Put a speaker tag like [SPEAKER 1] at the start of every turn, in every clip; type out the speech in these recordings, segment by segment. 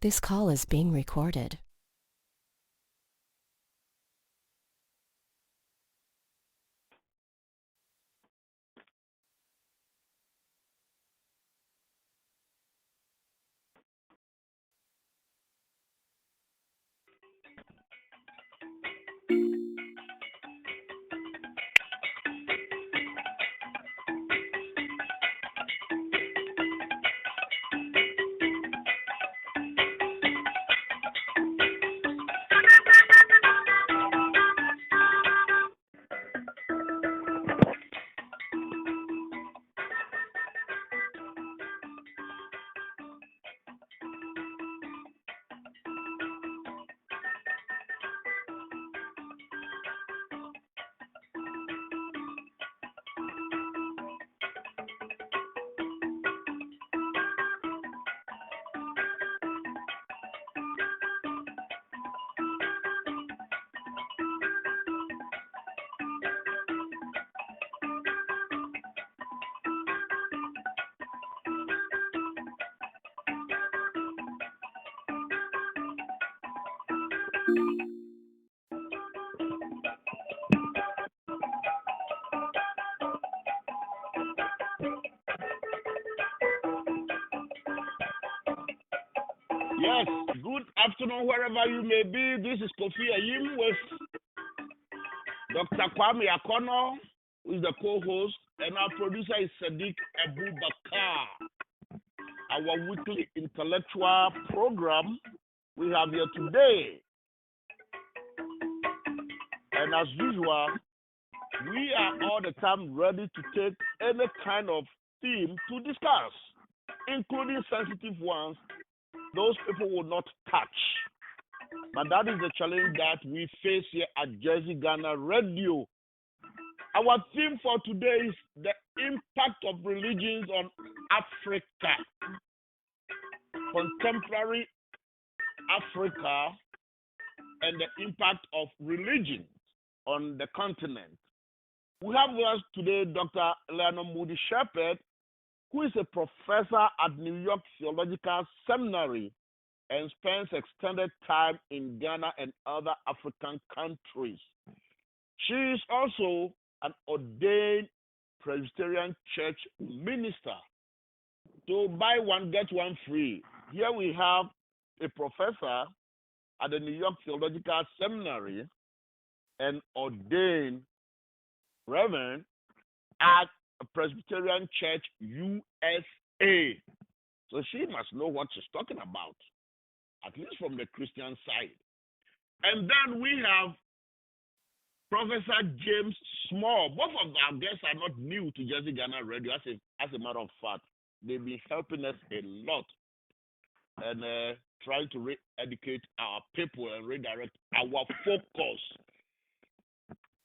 [SPEAKER 1] This call is being recorded.
[SPEAKER 2] Yes, good afternoon wherever you may be. This is Kofi Ayim with Dr. Kwame Akono, who is the co-host, and our producer is Sadiq Abu Bakar. Our weekly intellectual program we have here today. And as usual, we are all the time ready to take any kind of theme to discuss, including sensitive ones those people will not touch. But that is the challenge that we face here at Jersey Ghana Radio. Our theme for today is the impact of religions on Africa, contemporary Africa, and the impact of religion on the continent. We have with us today Dr. Eleanor Moody Shepherd, who is a professor at New York Theological Seminary and spends extended time in Ghana and other African countries. She is also an ordained Presbyterian Church minister. So buy one, get one free. Here we have a professor at the New York Theological Seminary and ordained reverend at Presbyterian Church USA. So she must know what she's talking about, at least from the Christian side. And then we have Professor James Small. Both of our guests are not new to Jersey Ghana Radio. As a matter of fact, they've been helping us a lot and trying to re-educate our people and redirect our focus.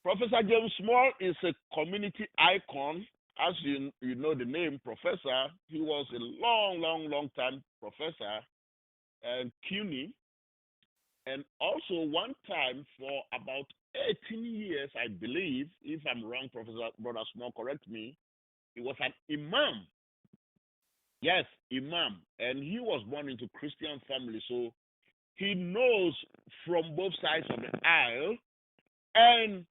[SPEAKER 2] Professor James Small is a community icon. As you know the name professor, he was a long time professor and CUNY, and also one time for about 18 years, I believe, if I'm wrong, Professor Brother Small, correct me, he was an imam. Yes, imam, and he was born into Christian family, so he knows from both sides of the aisle, and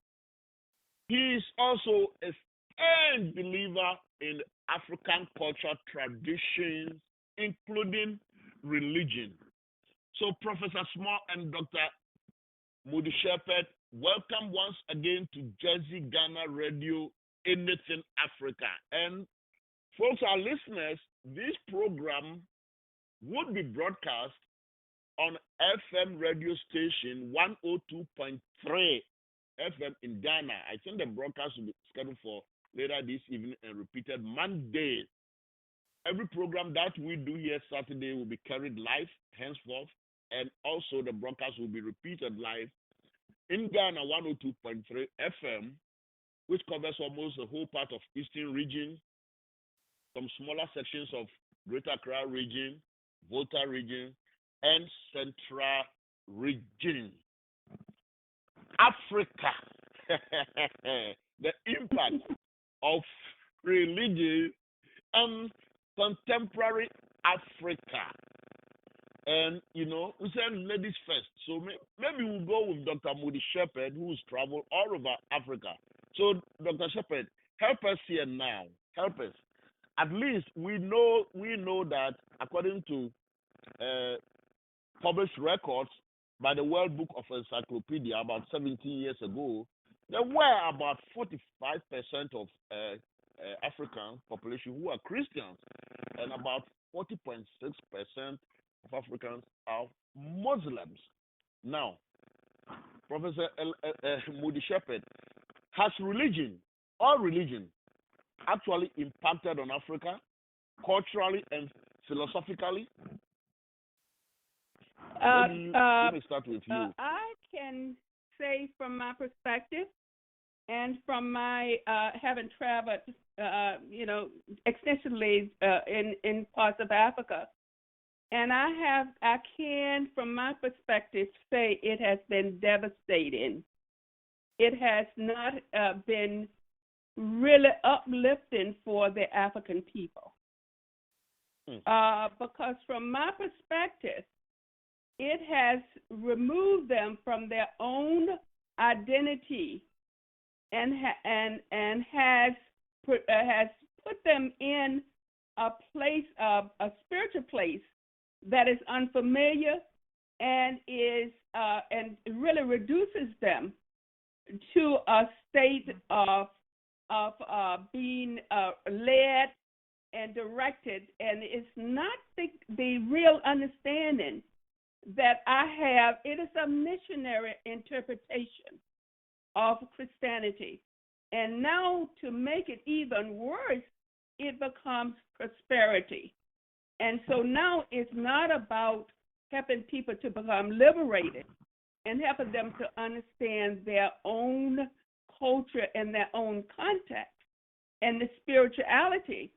[SPEAKER 2] he is also a and believer in African culture traditions, including religion. So, Professor Small and Dr. Moody Shepherd, welcome once again to Jersey Ghana Radio, Anything Africa. And folks, our listeners, this program would be broadcast on FM radio station 102.3 FM in Ghana. I think the broadcast will be scheduled for later this evening and repeated Monday. Every program that we do here Saturday will be carried live henceforth, and also the broadcast will be repeated live in Ghana 102.3 FM, which covers almost the whole part of Eastern region, some smaller sections of Greater Accra region, Volta region, and Central region. Africa, the impact of religion on contemporary Africa. And we said ladies first. So maybe we'll go with Dr. Moody Shepherd, who's traveled all over Africa. So, Dr. Shepherd, help us here now. Help us. At least we know that according to published records by the World Book of Encyclopedia about 17 years ago, there were about 45% of African population who are Christians, and about 40.6% of Africans are Muslims. Now, Professor Moody Shepherd, has religion, all religion, actually impacted on Africa culturally and philosophically? Let me start with you.
[SPEAKER 3] I can say from my perspective and from my having traveled, extensively in parts of Africa, and I can, from my perspective, say it has been devastating. It has not been really uplifting for the African people. Because from my perspective, it has removed them from their own identity and has put them in a place, a spiritual place that is unfamiliar and is and really reduces them to a state of being led and directed, and it's not the real understanding that I have. It is a missionary interpretation of Christianity, and now to make it even worse, it becomes prosperity. And so now it's not about helping people to become liberated and helping them to understand their own culture and their own context and the spirituality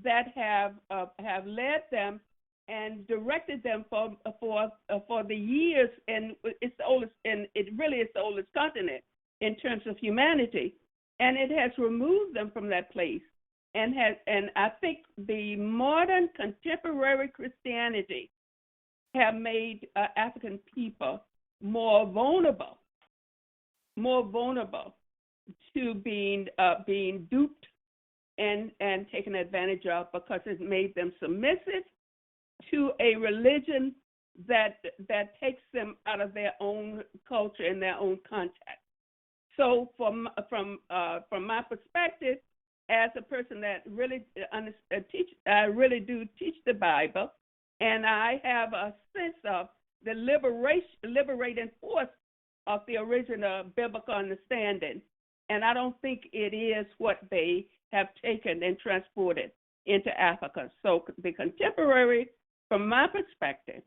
[SPEAKER 3] that have led them and directed them for the years, and it's the oldest, and it really is the oldest continent in terms of humanity, and it has removed them from that place, and I think the modern contemporary Christianity have made African people more vulnerable to being duped and taken advantage of, because it made them submissive to a religion that takes them out of their own culture and their own context. So from my perspective, as a person that really I really do teach the Bible, and I have a sense of the liberating force of the original biblical understanding, and I don't think it is what they have taken and transported into Africa. So the contemporary, from my perspective,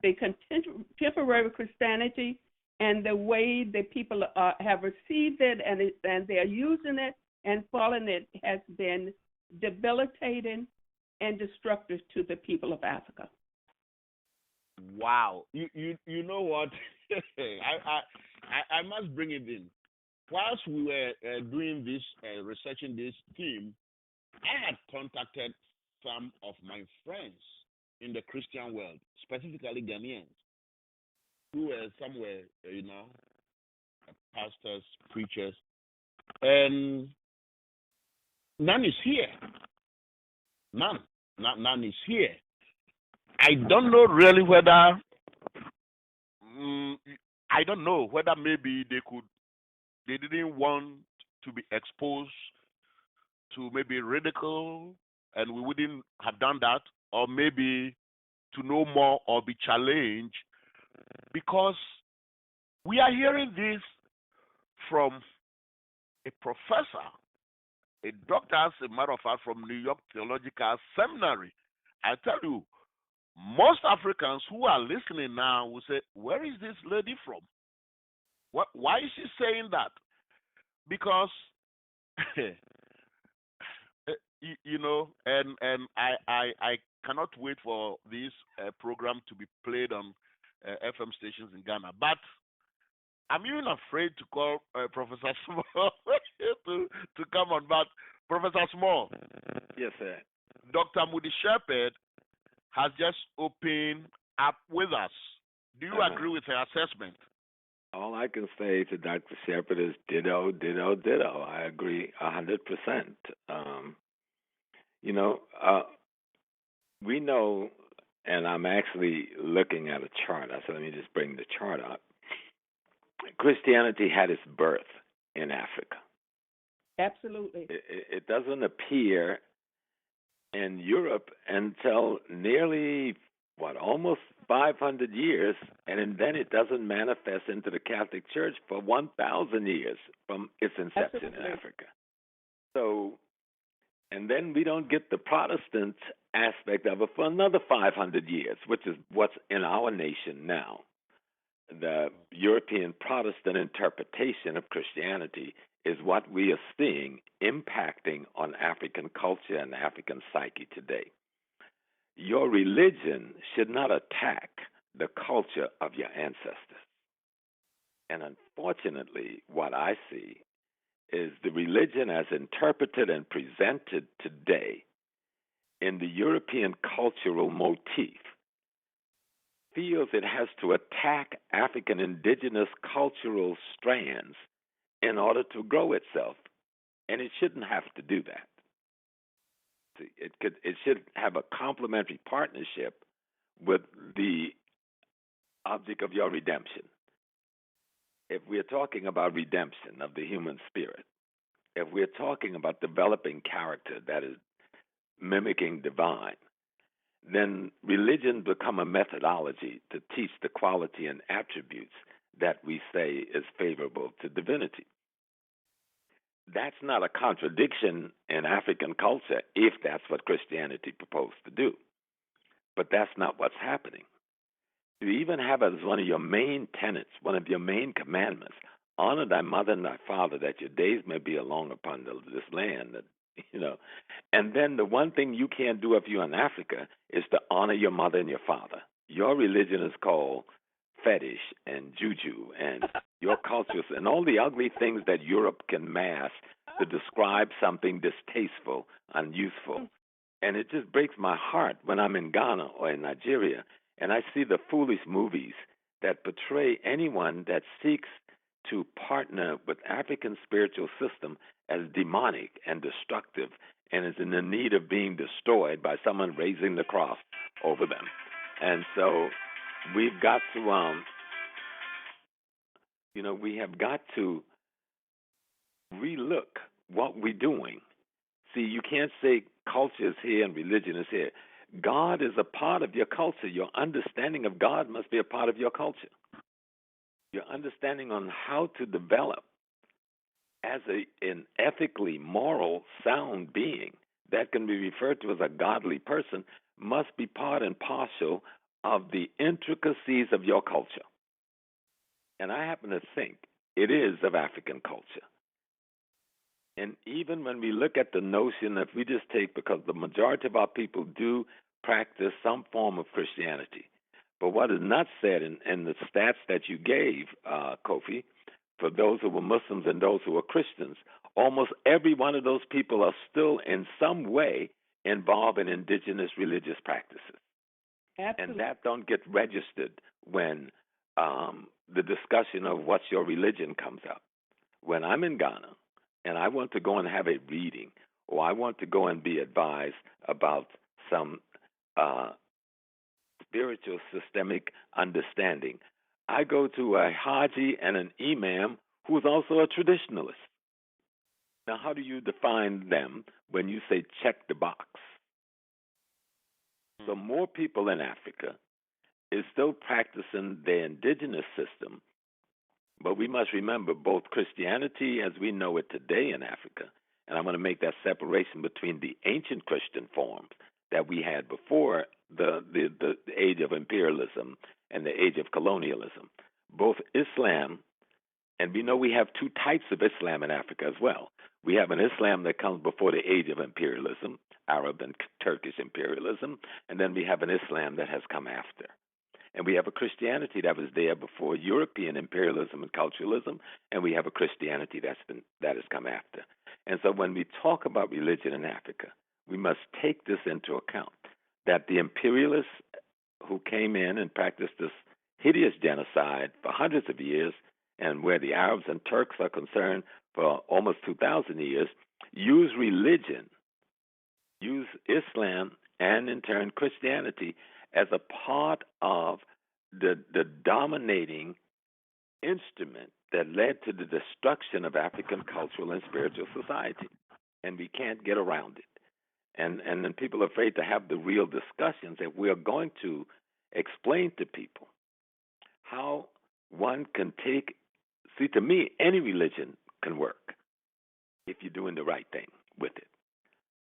[SPEAKER 3] the contemporary Christianity and the way the people have received it and they're using it and following it has been debilitating and destructive to the people of Africa.
[SPEAKER 2] Wow, you know what? I must bring it in. Whilst we were doing this, researching this theme, I had contacted some of my friends in the Christian world, specifically Ghanaians, who were somewhere, pastors, preachers, and none is here. None is here. I don't know really whether maybe they didn't want to be exposed to maybe ridicule, and we wouldn't have done that, or maybe to know more or be challenged, because we are hearing this from a professor, a doctor, as a matter of fact, from New York Theological Seminary. I tell you, most Africans who are listening now will say, where is this lady from? Why is she saying that? Because, and I cannot wait for this program to be played on FM stations in Ghana. But I'm even afraid to call Professor Small to come on. But Professor Small.
[SPEAKER 4] Yes, sir.
[SPEAKER 2] Dr. Moody Shepherd has just opened up with us. Do you agree with her assessment?
[SPEAKER 4] All I can say to Dr. Shepard is ditto, ditto, ditto. I agree 100%. You know, we know, and I'm actually looking at a chart. So let me just bring the chart up. Christianity had its birth in Africa.
[SPEAKER 3] Absolutely.
[SPEAKER 4] It doesn't appear in Europe until nearly, almost 500 years, and then it doesn't manifest into the Catholic Church for 1,000 years from its inception
[SPEAKER 3] Absolutely.
[SPEAKER 4] in Africa. So, and then we don't get the Protestant aspect of it for another 500 years, which is what's in our nation now. The European Protestant interpretation of Christianity is what we are seeing impacting on African culture and African psyche today. Your religion should not attack the culture of your ancestors. And unfortunately, what I see is the religion as interpreted and presented today in the European cultural motif feels it has to attack African indigenous cultural strands in order to grow itself, and it shouldn't have to do that. It should have a complementary partnership with the object of your redemption. If we're talking about redemption of the human spirit, if we're talking about developing character that is mimicking divine, then religion become a methodology to teach the quality and attributes that we say is favorable to divinity. That's not a contradiction in African culture if that's what Christianity proposed to do. But that's not what's happening. To even have as one of your main tenets, one of your main commandments, honor thy mother and thy father, that your days may be long upon this land. And then the one thing you can't do if you're in Africa is to honor your mother and your father. Your religion is called fetish and juju and your cultures and all the ugly things that Europe can mask to describe something distasteful, unuseful. And it just breaks my heart when I'm in Ghana or in Nigeria and I see the foolish movies that portray anyone that seeks to partner with African spiritual system as demonic and destructive and is in the need of being destroyed by someone raising the cross over them. And so we've got to, we have got to relook what we're doing. See, you can't say culture is here and religion is here. God is a part of your culture. Your understanding of God must be a part of your culture. Your understanding on how to develop as an ethically moral, sound being that can be referred to as a godly person must be part and parcel of the intricacies of your culture. And I happen to think it is of African culture. And even when we look at the notion, if we just take, because the majority of our people do practice some form of Christianity, but what is not said in the stats that you gave, Kofi, for those who were Muslims and those who were Christians, almost every one of those people are still in some way involved in indigenous religious practices.
[SPEAKER 3] Absolutely.
[SPEAKER 4] And that don't get registered when the discussion of what's your religion comes up. When I'm in Ghana and I want to go and have a reading or I want to go and be advised about some spiritual systemic understanding, I go to a Haji and an Imam who is also a traditionalist. Now, how do you define them when you say check the box? So more people in Africa is still practicing their indigenous system, but we must remember both Christianity as we know it today in Africa, and I'm going to make that separation between the ancient Christian forms that we had before the age of imperialism and the age of colonialism. Both Islam, and we know we have two types of Islam in Africa as well. We have an Islam that comes before the age of imperialism, Arab and Turkish imperialism, and then we have an Islam that has come after. And we have a Christianity that was there before European imperialism and culturalism, and we have a Christianity that has come after. And so when we talk about religion in Africa, we must take this into account, that the imperialists who came in and practiced this hideous genocide for hundreds of years, and where the Arabs and Turks are concerned for almost 2,000 years, use religion, use Islam, and in turn Christianity as a part of the dominating instrument that led to the destruction of African cultural and spiritual society. And we can't get around it. And then people are afraid to have the real discussions that we are going to explain to people how one can take. See, to me, any religion can work if you're doing the right thing with it.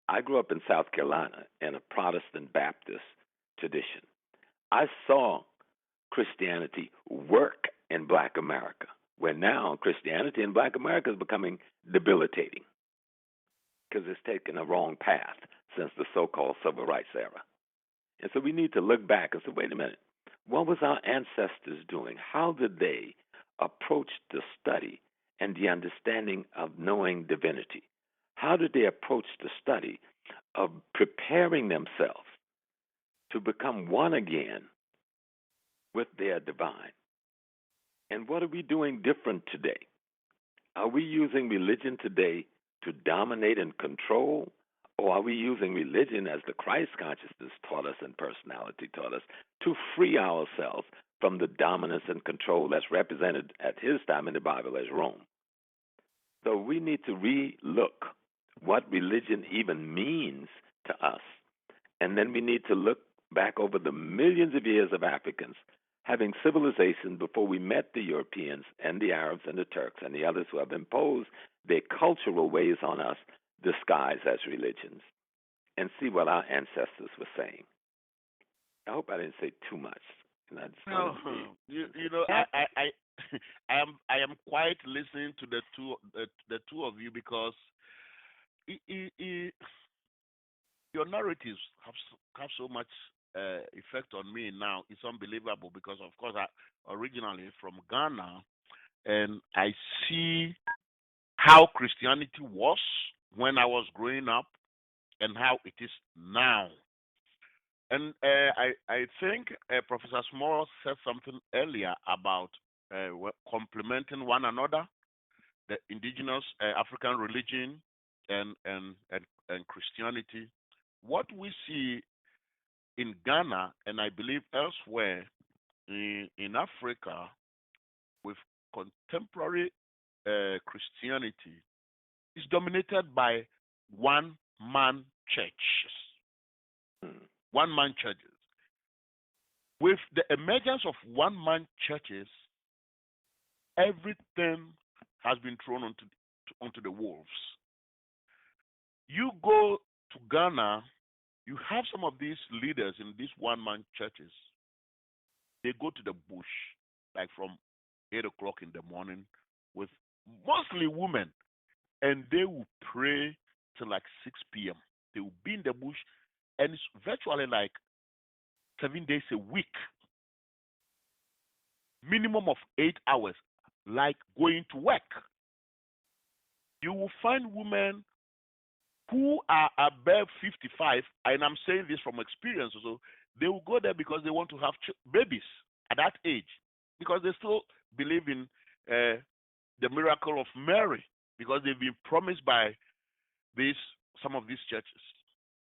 [SPEAKER 4] I grew up in South Carolina in a Protestant Baptist tradition. I saw Christianity work in Black America, where now Christianity in Black America is becoming debilitating because it's taken a wrong path since the so-called civil rights era. And so we need to look back and say, wait a minute, what was our ancestors doing? How did they approach the study and the understanding of knowing divinity? How did they approach the study of preparing themselves to become one again with their divine? And what are we doing different today? Are we using religion today to dominate and control? Or are we using religion, as the Christ consciousness taught us and personality taught us, to free ourselves from the dominance and control that's represented at his time in the Bible as Rome? So we need to re-look what religion even means to us. And then we need to look back over the millions of years of Africans having civilization before we met the Europeans and the Arabs and the Turks and the others who have imposed their cultural ways on us, disguised as religions, and see what our ancestors were saying. I hope I didn't say too much.
[SPEAKER 2] No, you know, I am quite listening to the two of you, because your narratives have so much effect on me now. It's unbelievable, because of course I originally from Ghana, and I see how Christianity was when I was growing up and how it is now. And I think Professor Small said something earlier about complementing one another, the indigenous African religion and Christianity. What we see in Ghana, and I believe elsewhere in Africa, with contemporary Christianity, is dominated by one-man churches. One-man churches. With the emergence of one-man churches, everything has been thrown onto the wolves. You go to Ghana, you have some of these leaders in these one-man churches. They go to the bush, like from 8 o'clock in the morning, with mostly women, and they will pray till like 6 p.m. They will be in the bush, and it's virtually like 7 days a week, minimum of 8 hours, like going to work. You will find women who are above 55, and I'm saying this from experience, so they will go there because they want to have babies at that age, because they still believe in the miracle of Mary, because they've been promised by some of these churches,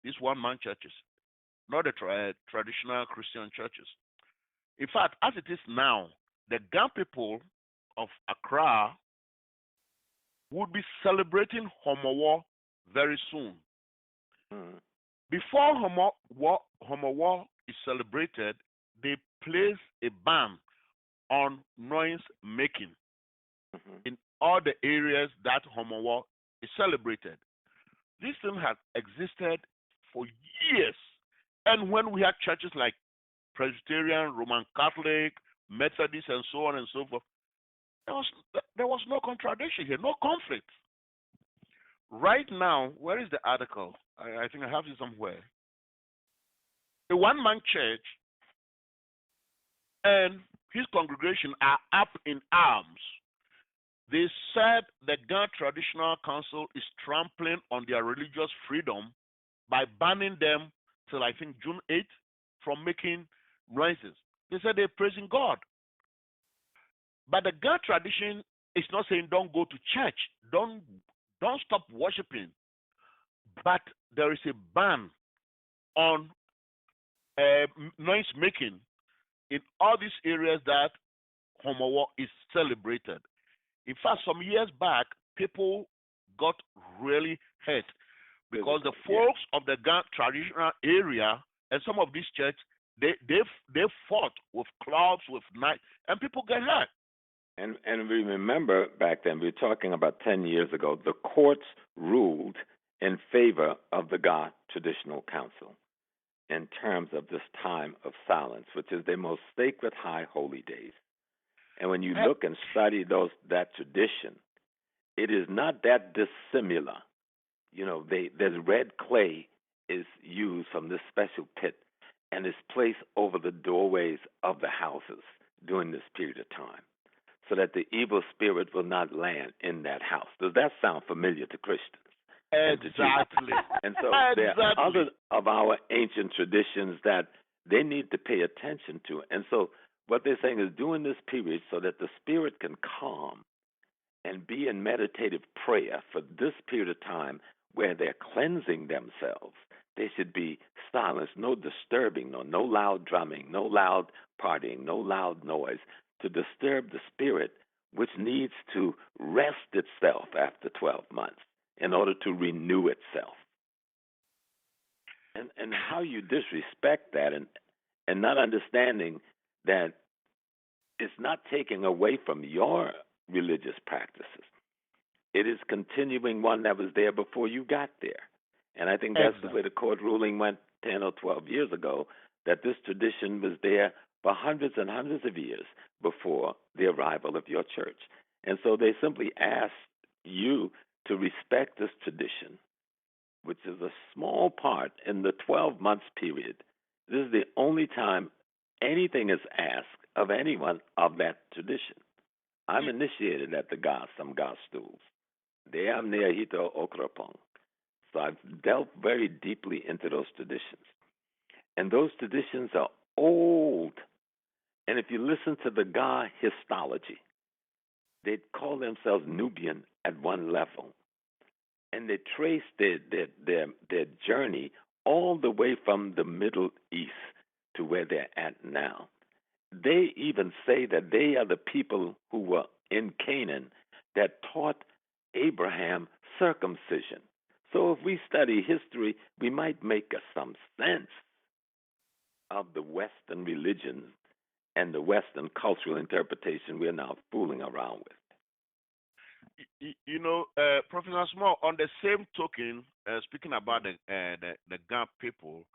[SPEAKER 2] these one-man churches, not the traditional Christian churches. In fact, as it is now, the Ghana people of Accra would be celebrating Homowo very soon. Before Homowo is celebrated, they place a ban on noise making in all the areas that Homowo is celebrated. This thing has existed for years. And when we had churches like Presbyterian, Roman Catholic, Methodist, and so on and so forth, there was no contradiction here, no conflict. Right now, where is the article? I think I have it somewhere. A one-man church and his congregation are up in arms. They said the Ghana Traditional Council is trampling on their religious freedom by banning them till I think June 8th from making noises. They said they're praising God. But the God tradition is not saying don't go to church, don't stop worshiping. But there is a ban on noise making in all these areas that Homowo is celebrated. In fact, some years back, people got really hurt because the folks of the Ga traditional area and some of these churches, they fought with clubs, with knives, and people get hurt.
[SPEAKER 4] And we remember back then, we were talking about 10 years ago, the courts ruled in favor of the Ga Traditional Council in terms of this time of silence, which is their most sacred high holy days. And when you look and study that tradition, it is not that dissimilar. You know, there's red clay is used from this special pit and is placed over the doorways of the houses during this period of time, so that the evil spirit will not land in that house. Does that sound familiar to Christians?
[SPEAKER 2] Exactly.
[SPEAKER 4] And so there are other of our ancient traditions that they need to pay attention to. And so what they're saying is during this period, so that the spirit can calm and be in meditative prayer for this period of time where they're cleansing themselves, they should be silence, no disturbing, no loud drumming, no loud partying, no loud noise to disturb the spirit, which needs to rest itself after 12 months in order to renew itself. And how you disrespect that and not understanding that it's not taking away from your religious practices. It is continuing one that was there before you got there. And I think that's the way the court ruling went 10 or 12 years ago, that this tradition was there for hundreds and hundreds of years before the arrival of your church. And so they simply asked you to respect this tradition, which is a small part in the 12 months period. This is the only time anything is asked of anyone of that tradition. I'm initiated at the some Ga stools. They am near Hito Okrapong. So I've delved very deeply into those traditions. And those traditions are old. And if you listen to the Ga histology, they call themselves Nubian at one level. And they trace their journey all the way from the Middle East to where they're at now. They even say that they are the people who were in Canaan that taught Abraham circumcision. So if we study history, we might make some sense of the Western religion and the Western cultural interpretation we're now fooling around with.
[SPEAKER 2] You know, Professor Small, on the same token, speaking about the Ga people,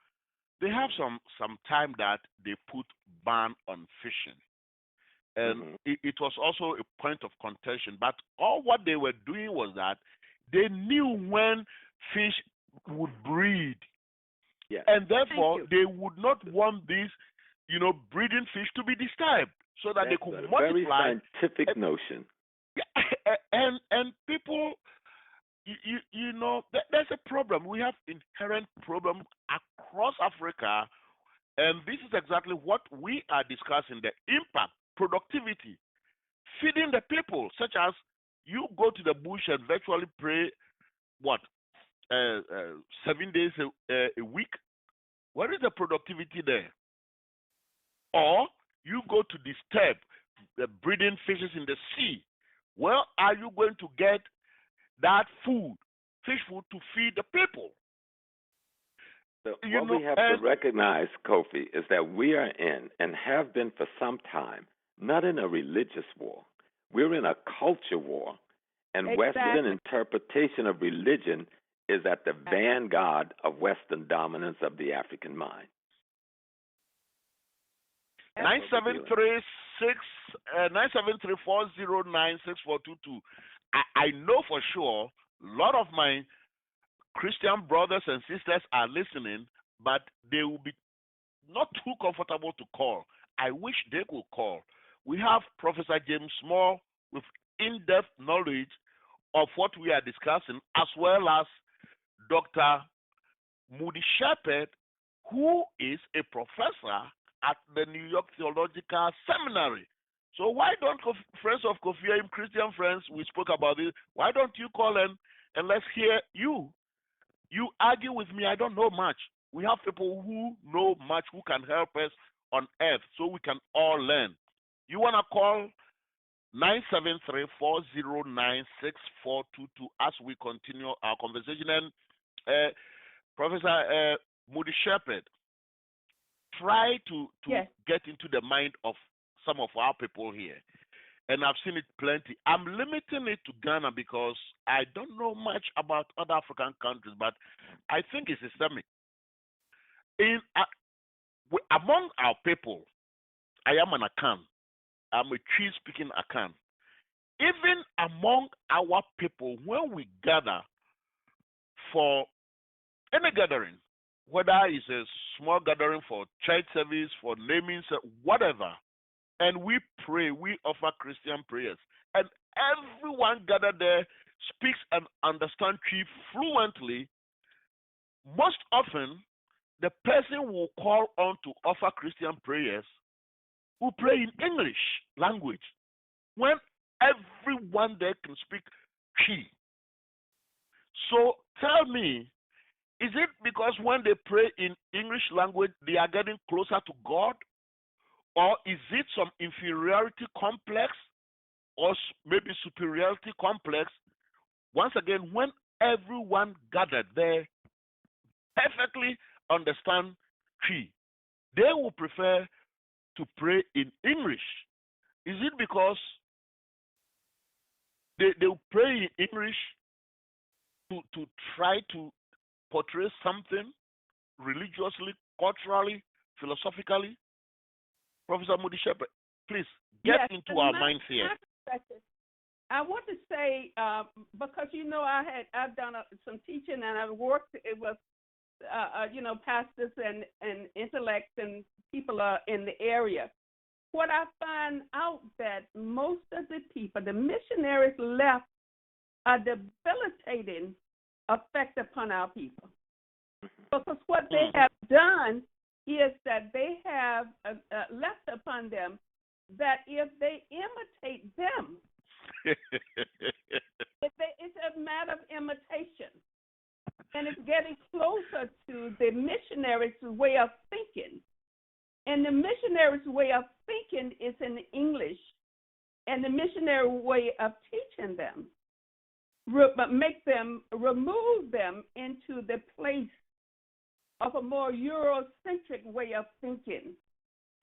[SPEAKER 2] they have some time that they put ban on fishing. And it was also a point of contention. But all what they were doing was that they knew when fish would breed.
[SPEAKER 4] Yeah.
[SPEAKER 2] And therefore, they would not want these, breeding fish to be disturbed so that they could multiply.
[SPEAKER 4] Very scientific notion.
[SPEAKER 2] And people, there's a problem. We have inherent problem across Africa, and this is exactly what we are discussing: the impact, productivity, feeding the people. Such as you go to the bush and virtually pray, 7 days a week. Where is the productivity there? Or you go to disturb the breeding fishes in the sea. Where are you going to get that food, fish food, to feed the people?
[SPEAKER 4] So what we have to recognize, Kofi, is that we are in, and have been for some time, not in a religious war. We're in a culture war. And Western interpretation of religion is at the vanguard of Western dominance of the African mind.
[SPEAKER 2] 973-409-6422. I know for sure a lot of my Christian brothers and sisters are listening, but they will be not too comfortable to call. I wish they could call. We have Professor James Small with in-depth knowledge of what we are discussing, as well as Dr. Moody Shepherd, who is a professor at the New York Theological Seminary. So why don't friends of Kofi Ayim, Christian friends, we spoke about this, why don't you call in and let's hear you? You argue with me, I don't know much. We have people who know much, who can help us on earth so we can all learn. You want to call 973-409-6422 as we continue our conversation. And Professor Moody Shepherd, try to
[SPEAKER 3] Yes.
[SPEAKER 2] get into the mind of some of our people here. And I've seen it plenty. I'm limiting it to Ghana because I don't know much about other African countries, but I think it's systemic. Among our people, I am an Akan. I'm a Twi-speaking Akan. Even among our people, when we gather for any gathering, whether it's a small gathering for church service, for naming, whatever, and we pray, we offer Christian prayers, and everyone gathered there speaks and understands Twi fluently. Most often, the person will call on to offer Christian prayers who pray in English language when everyone there can speak Twi. So tell me, is it because when they pray in English language, they are getting closer to God? Or is it some inferiority complex or maybe superiority complex? Once again, when everyone gathered there perfectly understand Twi, they will prefer to pray in English. Is it because they will pray in English to try to portray something religiously, culturally, philosophically? Professor Moody Shepherd, please get into our minds here.
[SPEAKER 3] I want to say because I've done some teaching and I've worked with pastors and intellects and people in the area. What I find out that most of the people, the missionaries left, a debilitating effect upon our people. Because what they have done is that they have left upon them that if they imitate them, it's a matter of imitation. And it's getting closer to the missionaries' way of thinking. And the missionaries' way of thinking is in English. And the missionary way of teaching them, remove them into the place of a more Eurocentric way of thinking,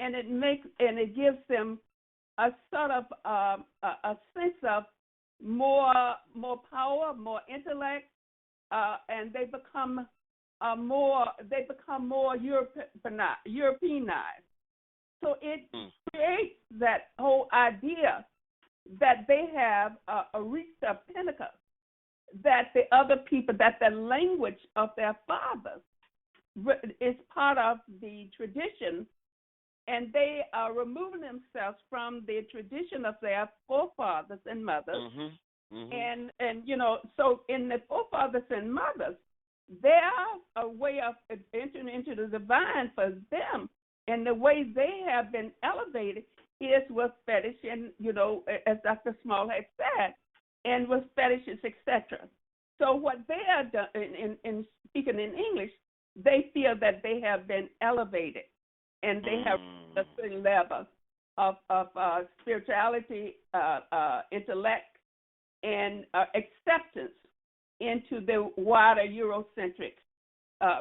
[SPEAKER 3] and it gives them a sort of a sense of more power, more intellect, and they become more Europeanized. So it creates that whole idea that they have reached a pinnacle, that the other people, that the language of their fathers is part of the tradition, and they are removing themselves from the tradition of their forefathers and mothers. And so in the forefathers and mothers, there's a way of entering into the divine for them, and the way they have been elevated is with fetish, and as Dr. Small had said, and with fetishes, etc. So what they are done in speaking in English, they feel that they have been elevated, and they have a certain level of spirituality, intellect, and acceptance into the wider Eurocentric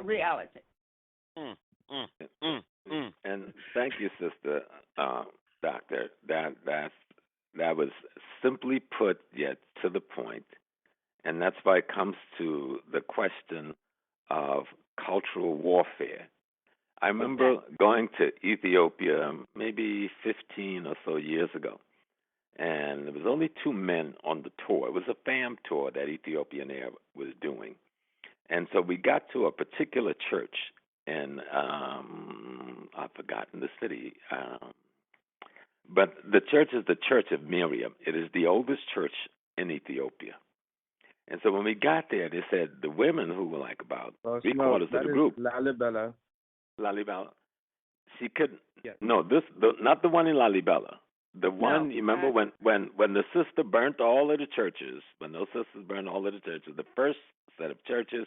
[SPEAKER 3] reality.
[SPEAKER 4] And thank you, Sister Doctor. That was simply put, yet to the point, and that's why it comes to the question of cultural warfare. I remember going to Ethiopia maybe 15 or so years ago, and there was only 2 men on the tour. It was a fam tour that Ethiopian Air was doing. And so we got to a particular church, and I've forgotten the city. But the church is the Church of Miriam. It is the oldest church in Ethiopia. And so when we got there, they said the women, who were like about 3/4 of the group.
[SPEAKER 5] Lalibela.
[SPEAKER 4] Lalibela. She couldn't.
[SPEAKER 2] Yeah.
[SPEAKER 4] No, not the one in Lalibela. The one, you remember when the sister burnt all of the churches, when those sisters burned all of the churches, the first set of churches,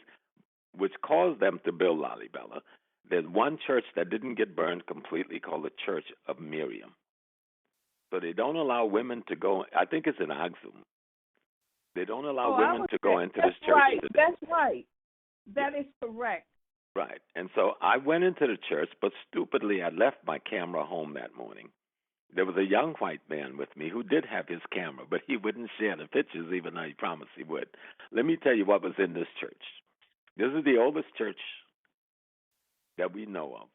[SPEAKER 4] which caused them to build Lalibela, there's one church that didn't get burned completely called the Church of Miriam. So they don't allow women to go. I think it's in Axum. They don't allow women to go into this church today.
[SPEAKER 3] That's right. That is correct.
[SPEAKER 4] Right. And so I went into the church, but stupidly I left my camera home that morning. There was a young white man with me who did have his camera, but he wouldn't share the pictures even though he promised he would. Let me tell you what was in this church. This is the oldest church that we know of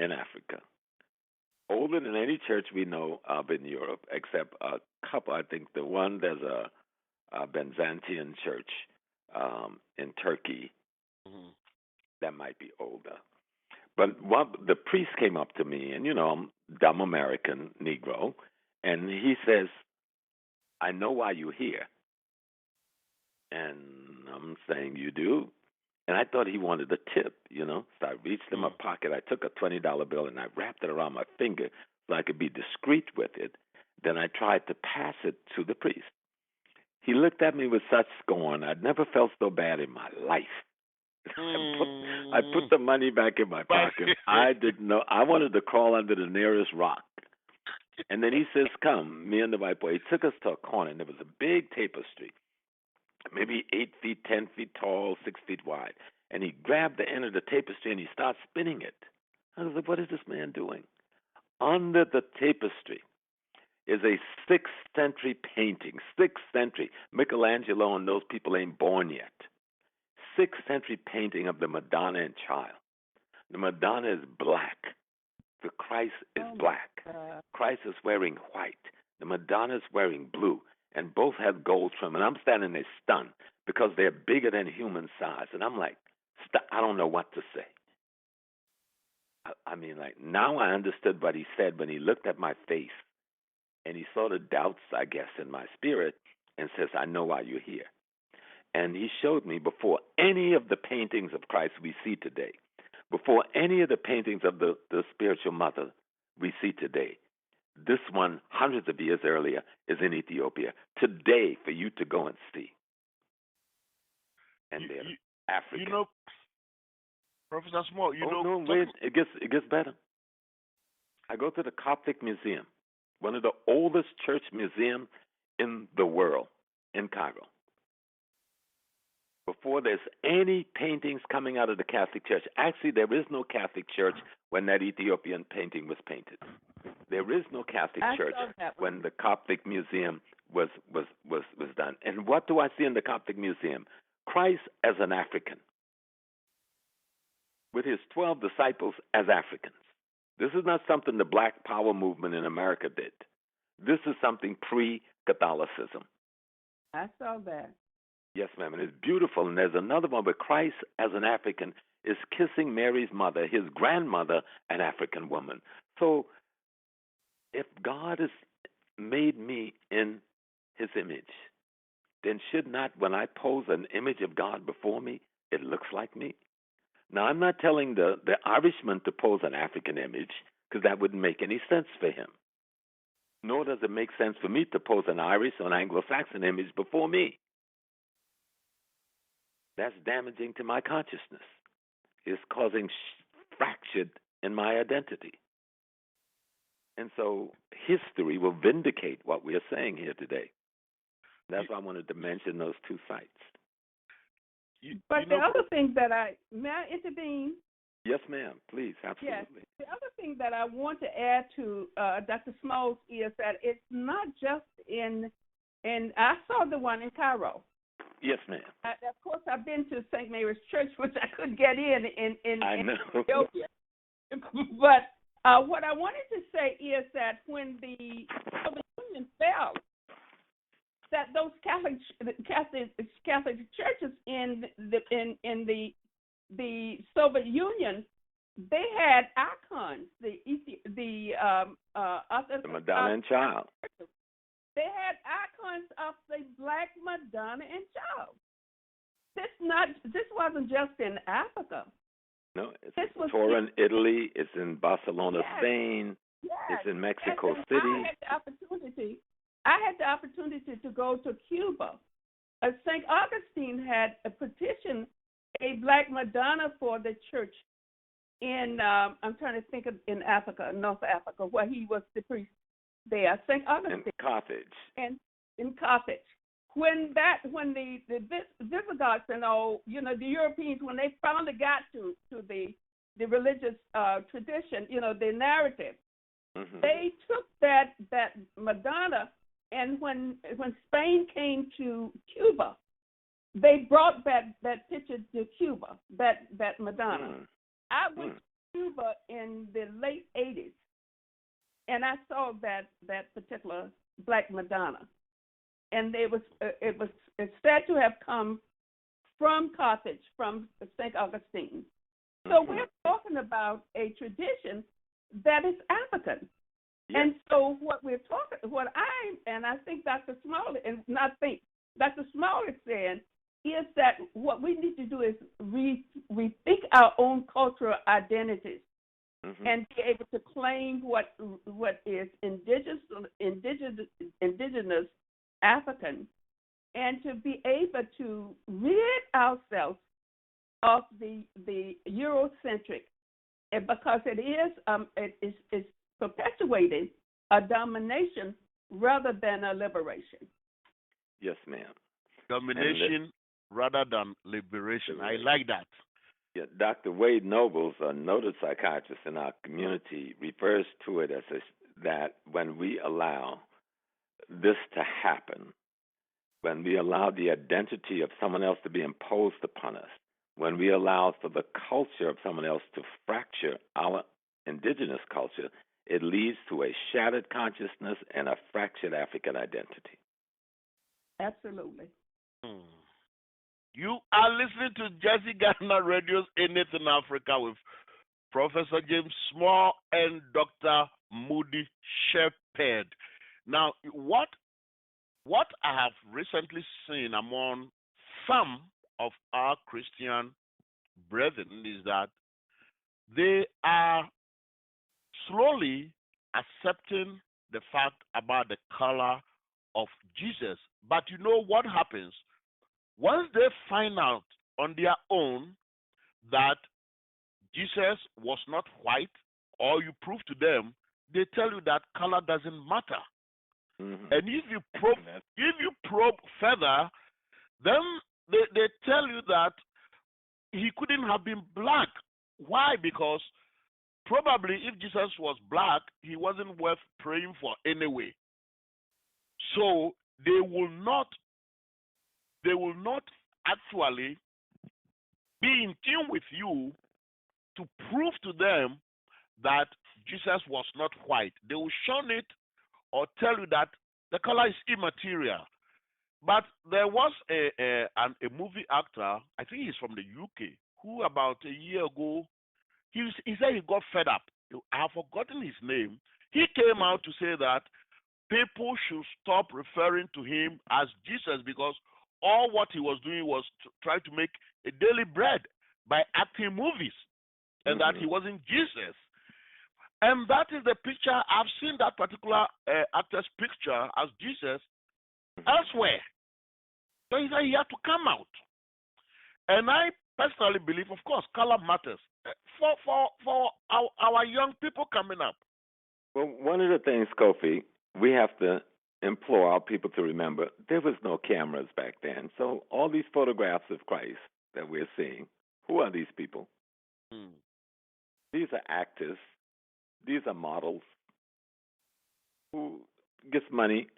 [SPEAKER 4] in Africa. Older than any church we know of in Europe, except a couple. I think the one, there's a Byzantine church in Turkey.
[SPEAKER 2] Mm-hmm.
[SPEAKER 4] That might be older. But the priest came up to me, and, I'm dumb American Negro, and he says, I know why you're here. And I'm saying, you do? And I thought he wanted a tip, So I reached in my pocket. I took a $20 bill, and I wrapped it around my finger so I could be discreet with it. Then I tried to pass it to the priest. He looked at me with such scorn. I'd never felt so bad in my life. I put the money back in my pocket. I didn't know. I wanted to crawl under the nearest rock. And then he says, come, me and the white boy. He took us to a corner, and there was a big tapestry, maybe 8 feet, 10 feet tall, 6 feet wide. And he grabbed the end of the tapestry, and he started spinning it. I was like, what is this man doing? Under the tapestry is a 6th century painting, 6th century. Michelangelo and those people ain't born yet. 6th century painting of the Madonna and Child. The Madonna is black. The Christ is black. Christ is wearing white. The Madonna is wearing blue. And both have gold trim. And I'm standing there stunned because they're bigger than human size. And I'm like, I don't know what to say. I mean, now I understood what he said when he looked at my face. And he saw the doubts, I guess, in my spirit and says, I know why you're here. And he showed me before any of the paintings of Christ we see today, before any of the paintings of the spiritual mother we see today, this one, hundreds of years earlier, is in Ethiopia. Today, for you to go and see. And they're African.
[SPEAKER 2] Professor Small,
[SPEAKER 4] wait, it gets better. I go to the Coptic Museum, one of the oldest church museums in the world, in Cairo. Before there's any paintings coming out of the Catholic Church. Actually, there is no Catholic Church when that Ethiopian painting was painted. There is no Catholic Church when the Coptic Museum was done. And what do I see in the Coptic Museum? Christ as an African, with his 12 disciples as Africans. This is not something the Black Power movement in America did. This is something pre-Catholicism.
[SPEAKER 3] I saw that.
[SPEAKER 4] Yes, ma'am, and it's beautiful. And there's another one where Christ, as an African, is kissing Mary's mother, his grandmother, an African woman. So if God has made me in his image, then should not, when I pose an image of God before me, it looks like me? Now, I'm not telling the Irishman to pose an African image, because that wouldn't make any sense for him. Nor does it make sense for me to pose an Irish or an Anglo-Saxon image before me. That's damaging to my consciousness. It's causing fracture in my identity. And so history will vindicate what we are saying here today. That's why I wanted to mention those two sites.
[SPEAKER 3] But the other thing that may I intervene?
[SPEAKER 4] Yes, ma'am. Please, absolutely.
[SPEAKER 3] Yes. The other thing that I want to add to Dr. Smalls is that it's not just in I saw the one in Cairo.
[SPEAKER 4] Yes, ma'am.
[SPEAKER 3] Of course, I've been to St. Mary's Church, which I couldn't get in Ethiopia. But what I wanted to say is that when the Soviet Union fell, that those Catholic churches in the Soviet Union, they had icons. The
[SPEAKER 4] Madonna and Child.
[SPEAKER 3] They had icons of the Black Madonna and Child. This wasn't just in Africa.
[SPEAKER 4] No, it's
[SPEAKER 3] This
[SPEAKER 4] in
[SPEAKER 3] was
[SPEAKER 4] Turin, Italy. It's in Barcelona,
[SPEAKER 3] Yes.
[SPEAKER 4] Spain.
[SPEAKER 3] yes,
[SPEAKER 4] It's in
[SPEAKER 3] yes,
[SPEAKER 4] Mexico
[SPEAKER 3] and
[SPEAKER 4] City.
[SPEAKER 3] I had the opportunity to go to Cuba. St. Augustine had petitioned a Black Madonna for the church in I'm trying to think of in Africa, North Africa, where he was the priest there. St. Augustine
[SPEAKER 4] In Carthage.
[SPEAKER 3] and in Carthage. When the Visigoths and all, the Europeans, when they finally got to the religious tradition, the narrative,
[SPEAKER 4] Mm-hmm.
[SPEAKER 3] they took that Madonna, and when Spain came to Cuba, they brought that picture to Cuba, that Madonna.
[SPEAKER 4] Mm.
[SPEAKER 3] I went to Cuba in the late '80s, and I saw that particular Black Madonna, and it's said to have come from Carthage, from St. Augustine. So we're talking about a tradition that is African.
[SPEAKER 4] Yes.
[SPEAKER 3] And so I think Dr. Smalley, Dr. Smalley said, is that what we need to do is rethink our own cultural identities and be able to claim what is indigenous African, and to be able to rid ourselves of the Eurocentric, because it is perpetuating a domination rather than a liberation.
[SPEAKER 4] Yes, ma'am.
[SPEAKER 2] Domination rather than liberation. I like that.
[SPEAKER 4] Yeah, Dr. Wade Nobles, a noted psychiatrist in our community, refers to it as that when we allow this to happen, when we allow the identity of someone else to be imposed upon us, when we allow for the culture of someone else to fracture our indigenous culture, it leads to a shattered consciousness and a fractured African identity.
[SPEAKER 3] Absolutely.
[SPEAKER 2] You are listening to Jesse Gardner Radio's Anything Africa with Professor James Small and Dr. Moody Shepherd. Now, what I have recently seen among some of our Christian brethren is that they are slowly accepting the fact about the color of Jesus. But you know what happens? Once they find out on their own that Jesus was not white, or you prove to them, they tell you that color doesn't matter. And if you probe further, then they tell you that he couldn't have been black. Why? Because probably if Jesus was black, he wasn't worth praying for anyway. So they will not actually be in tune with you to prove to them that Jesus was not white. They will shun it or tell you that the color is immaterial. But there was a movie actor, I think he's from the UK, who about a year ago, he said he got fed up. I have forgotten his name. He came out to say that people should stop referring to him as Jesus, because all what he was doing was try to make a daily bread by acting movies, and that he wasn't Jesus. And that is the picture. I've seen that particular actor's picture as Jesus elsewhere. So he said he had to come out. And I personally believe, of course, color matters for our young people coming up.
[SPEAKER 4] Well, one of the things, Kofi, we have to implore our people to remember, there was no cameras back then. So all these photographs of Christ that we're seeing, who are these people? These are actors. These are models who gets money.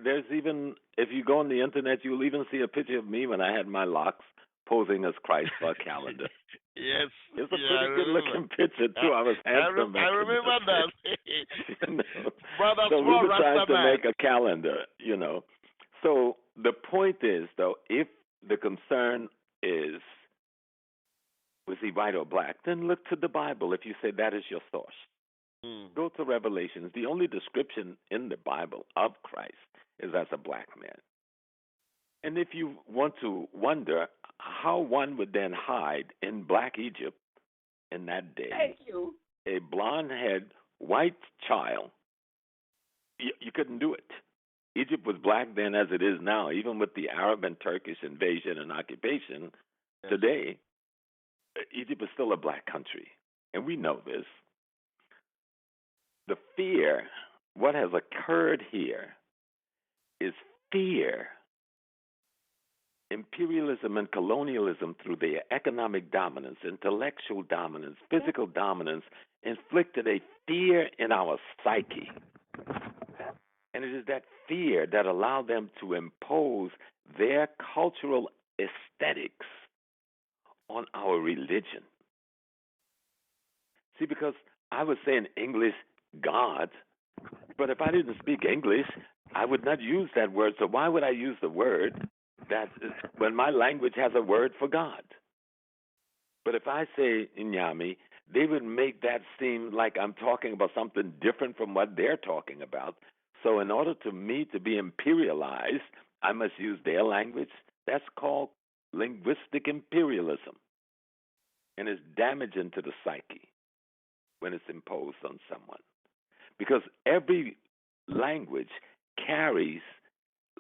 [SPEAKER 4] There's even, if you go on the internet, you'll even see a picture of me when I had my locks posing as Christ for a calendar.
[SPEAKER 2] Yes.
[SPEAKER 4] It's a pretty good-looking picture, too. I was handsome.
[SPEAKER 2] I remember that.
[SPEAKER 4] You know?
[SPEAKER 2] Brother
[SPEAKER 4] So we were trying to
[SPEAKER 2] man.
[SPEAKER 4] make a calendar, you know. So the point is, though, if the concern is, was he white or black, then look to the Bible if you say that is your source. Go to Revelations. The only description in the Bible of Christ is as a black man. And if you want to wonder how one would then hide in black Egypt in that day,
[SPEAKER 3] Thank you.
[SPEAKER 4] a blonde-haired white child, you couldn't do it. Egypt was black then as it is now, even with the Arab and Turkish invasion and occupation. Today, Egypt is still a black country, and we know this. The fear, what has occurred here is fear. Imperialism and colonialism through their economic dominance, intellectual dominance, physical dominance, inflicted a fear in our psyche. And it is that fear that allowed them to impose their cultural aesthetics on our religion. See, because I would say in English, God, but if I didn't speak English, I would not use that word. So why would I use the word that when my language has a word for God? But if I say Inyami, they would make that seem like I'm talking about something different from what they're talking about. So in order to me to be imperialized, I must use their language. That's called linguistic imperialism. And it's damaging to the psyche when it's imposed on someone. Because every language carries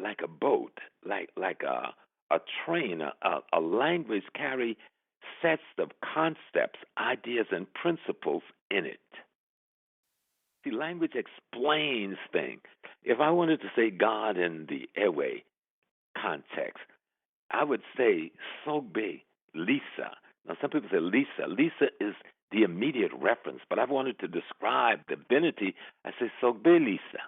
[SPEAKER 4] like a boat, like a train, a language carry sets of concepts, ideas, and principles in it. See, language explains things. If I wanted to say God in the Ewe context, I would say Sogbe, Lisa. Now, some people say Lisa. Lisa is the immediate reference, but I wanted to describe divinity. I say Sogbe Lisa,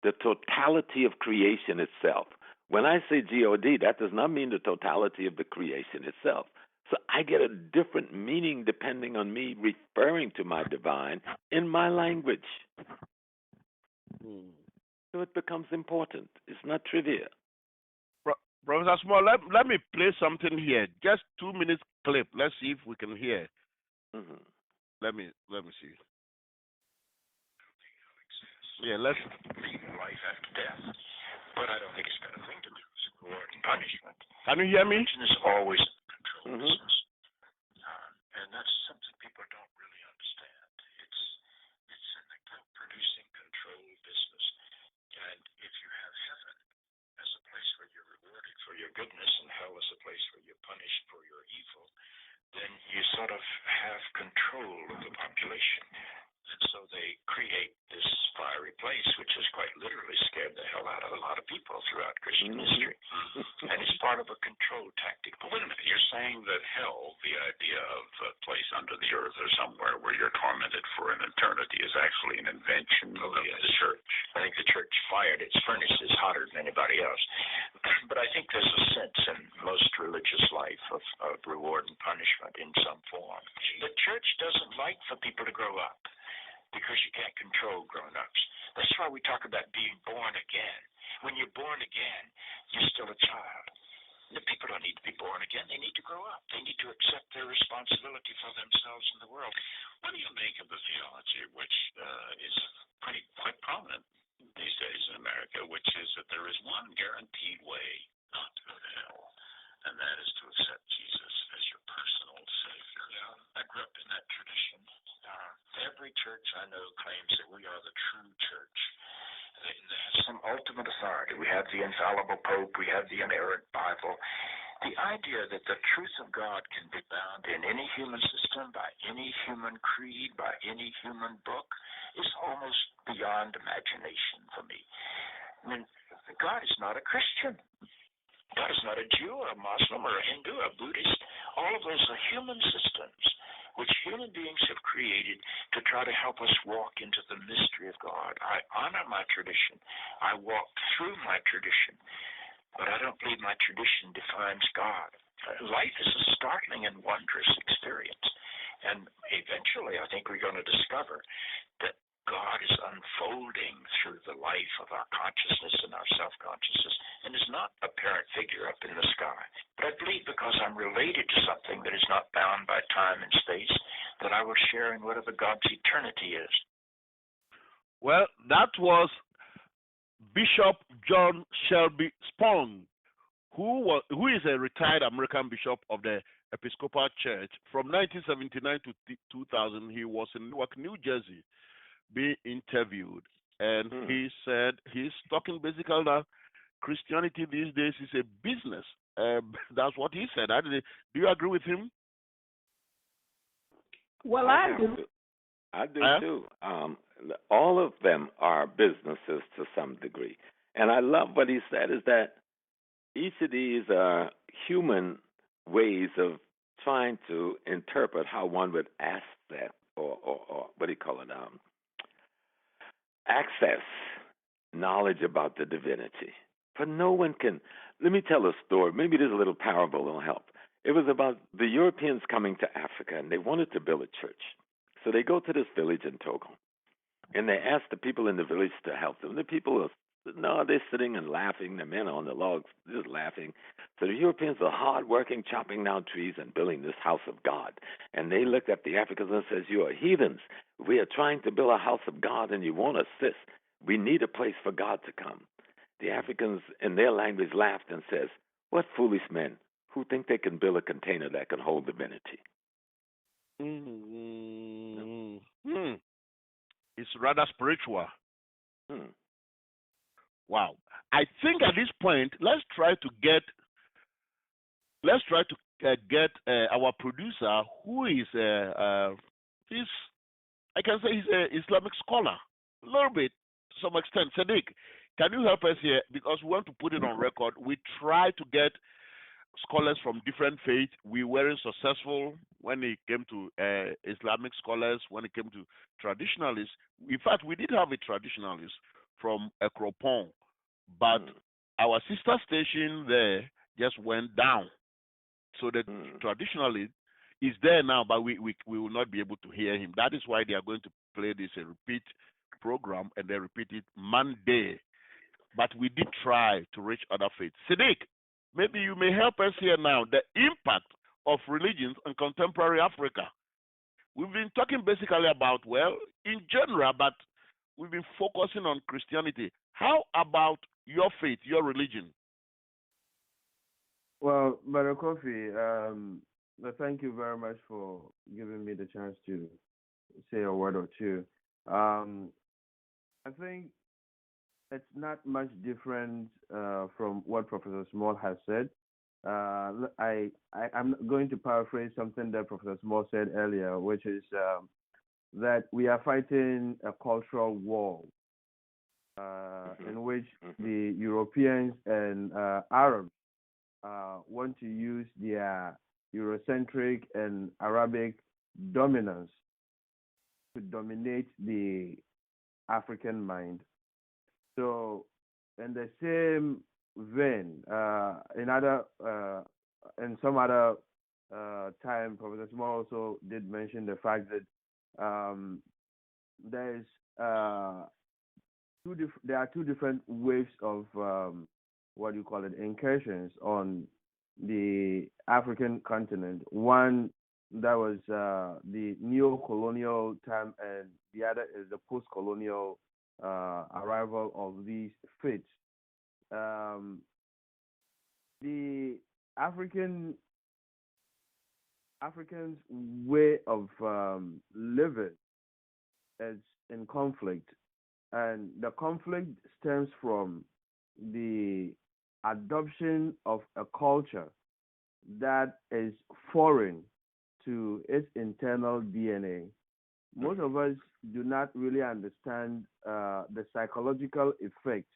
[SPEAKER 4] the totality of creation itself. When I say God, that does not mean the totality of the creation itself. So I get a different meaning depending on me referring to my divine in my language. So it becomes important. It's not trivial.
[SPEAKER 2] Professor Small, let me play something here. Just 2 minutes clip. Let's see if we can hear.
[SPEAKER 4] Mm-hmm.
[SPEAKER 2] Let me see. Yeah, let's.
[SPEAKER 5] Life after death, but I don't think it's got a thing to do with reward and punishment.
[SPEAKER 2] Can you hear me?
[SPEAKER 5] Religion is always a control
[SPEAKER 4] Mm-hmm.
[SPEAKER 5] business, and that's something people don't really understand. It's in the producing control business, and if you have heaven as a place where you're rewarded for your goodness and hell as a place where you're punished for your evil, then you sort of have control of the population. And so they create this fiery place, which has quite literally scared the hell out of a lot of people throughout Christian history. And it's part of a control tactic. But wait a minute, you're saying that hell, the idea of a place under the earth or somewhere where you're tormented for an eternity, is actually an invention of the church. I think the church fired its furnaces hotter than anybody else. But I think there's a sense in most religious life of reward and punishment in some form. The church doesn't like for people to grow up, because you can't control grown-ups. That's why we talk about being born again. When you're born again, you're still a child. The people don't need to be born again. They need to grow up. They need to accept their responsibility for themselves and the world. What do you make of the theology, which is quite prominent these days in America, which is that there is one guaranteed way not to go to hell, and that is to accept Jesus as your personal Savior? I grew up in that tradition. Every church I know claims that we are the true church. They have some ultimate authority. We have the infallible Pope. We have the inerrant Bible. The idea that the truth of God can be found in any human system, by any human creed, by any human book, is almost beyond imagination for me. I mean, God is not a Christian. God is not a Jew or a Muslim or a Hindu or a Buddhist. All of those are human systems which human beings have created to try to help us walk into the mystery of God. I honor my tradition. I walk through my tradition. But I don't believe my tradition defines God. Life is a startling and wondrous experience. And eventually I think we're going to discover that God is unfolding through the life of our consciousness and our self-consciousness, and is not a apparent figure up in the sky. But I believe because I'm related to something that is not bound by time and space, that I will share in whatever God's eternity is.
[SPEAKER 2] Well, that was Bishop John Shelby Spong, who is a retired American bishop of the Episcopal Church. From 1979 to 2000, he was in Newark, New Jersey, being interviewed. And he said he's talking basically that Christianity these days is a business. That's what he said. Do you agree with him?
[SPEAKER 3] Well, I do.
[SPEAKER 4] I do too. All of them are businesses to some degree. And I love what he said is that each of these are human ways of trying to interpret how one would access or what do you call it? Access knowledge about the divinity. For no one can. Let me tell a story. Maybe this little parable will help. It was about the Europeans coming to Africa, and they wanted to build a church. So they go to this village in Togo, and they ask the people in the village to help them. The people no, they're sitting and laughing. The men on the logs just laughing. So the Europeans are hard-working, chopping down trees and building this house of God. And they looked at the Africans and says, "You are heathens. We are trying to build a house of God, and you won't assist. We need a place for God to come." The Africans, in their language, laughed and says, "What foolish men who think they can build a container that can hold divinity?"
[SPEAKER 2] It's rather spiritual. Wow. I think at this point, let's try to get our producer, who is I can say he's an Islamic scholar, a little bit to some extent. Sadiq, can you help us here? Because we want to put it on record. We try to get scholars from different faiths. We weren't successful when it came to Islamic scholars, when it came to traditionalists. In fact, we did have a traditionalist from Ekropon, but our sister station there just went down. So the traditionalist is there now, but we will not be able to hear him. That is why they are going to play this a repeat program, and they repeat it Monday. But we did try to reach other faiths. Sadiq, maybe you may help us here now, the impact of religions on contemporary Africa. We've been talking basically about, well, in general, but we've been focusing on Christianity. How about your faith, your religion?
[SPEAKER 6] Well, Brother Kofi, thank you very much for giving me the chance to say a word or two. I think it's not much different from what Professor Small has said. I'm going to paraphrase something that Professor Small said earlier, which is that we are fighting a cultural war in which the Europeans and Arabs want to use their Eurocentric and Arabic dominance to dominate the African mind. So, in the same vein, in some other time, Professor Small also did mention the fact that there are two different waves of incursions on the African continent. One that was the neo-colonial time, and the other is the post-colonial arrival of these faiths. The Africans' way of living is in conflict, and the conflict stems from the adoption of a culture that is foreign to its internal DNA. Most of us do not really understand the psychological effect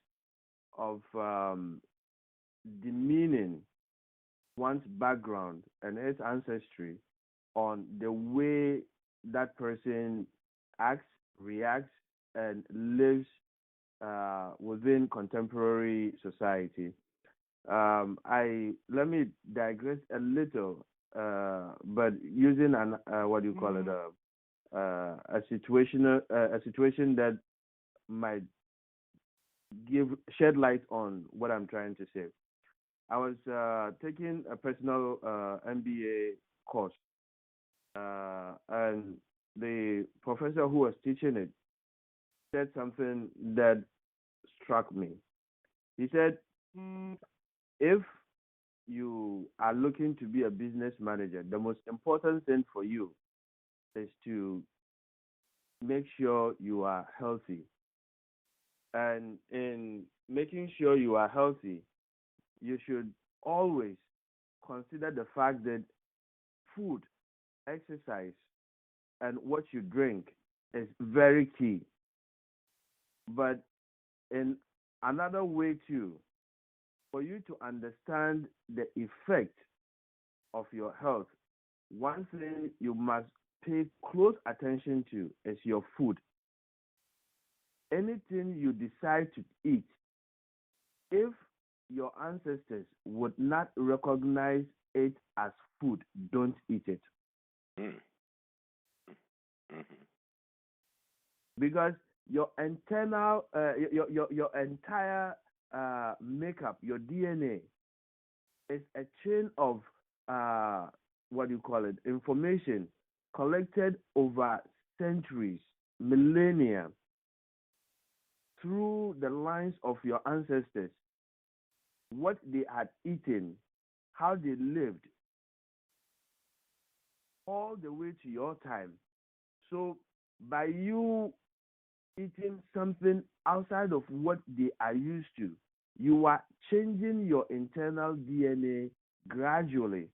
[SPEAKER 6] of demeaning one's background and its ancestry on the way that person acts, reacts, and lives within contemporary society. Let me digress a little, but using a situation that might shed light on what I'm trying to say. I was taking a personal MBA course, and the professor who was teaching it said something that struck me. He said, if you are looking to be a business manager, the most important thing for you is to make sure you are healthy. And in making sure you are healthy, you should always consider the fact that food, exercise, and what you drink is very key. But in another way too, for you to understand the effect of your health, one thing you must pay close attention to is your food. Anything you decide to eat, if your ancestors would not recognize it as food, don't eat it.
[SPEAKER 4] Mm. Mhm.
[SPEAKER 6] Because your internal, your entire makeup, your DNA, is a chain of what do you call it? Information collected over centuries, millennia, through the lines of your ancestors, what they had eaten, how they lived, all the way to your time. So by you eating something outside of what they are used to, you are changing your internal DNA gradually.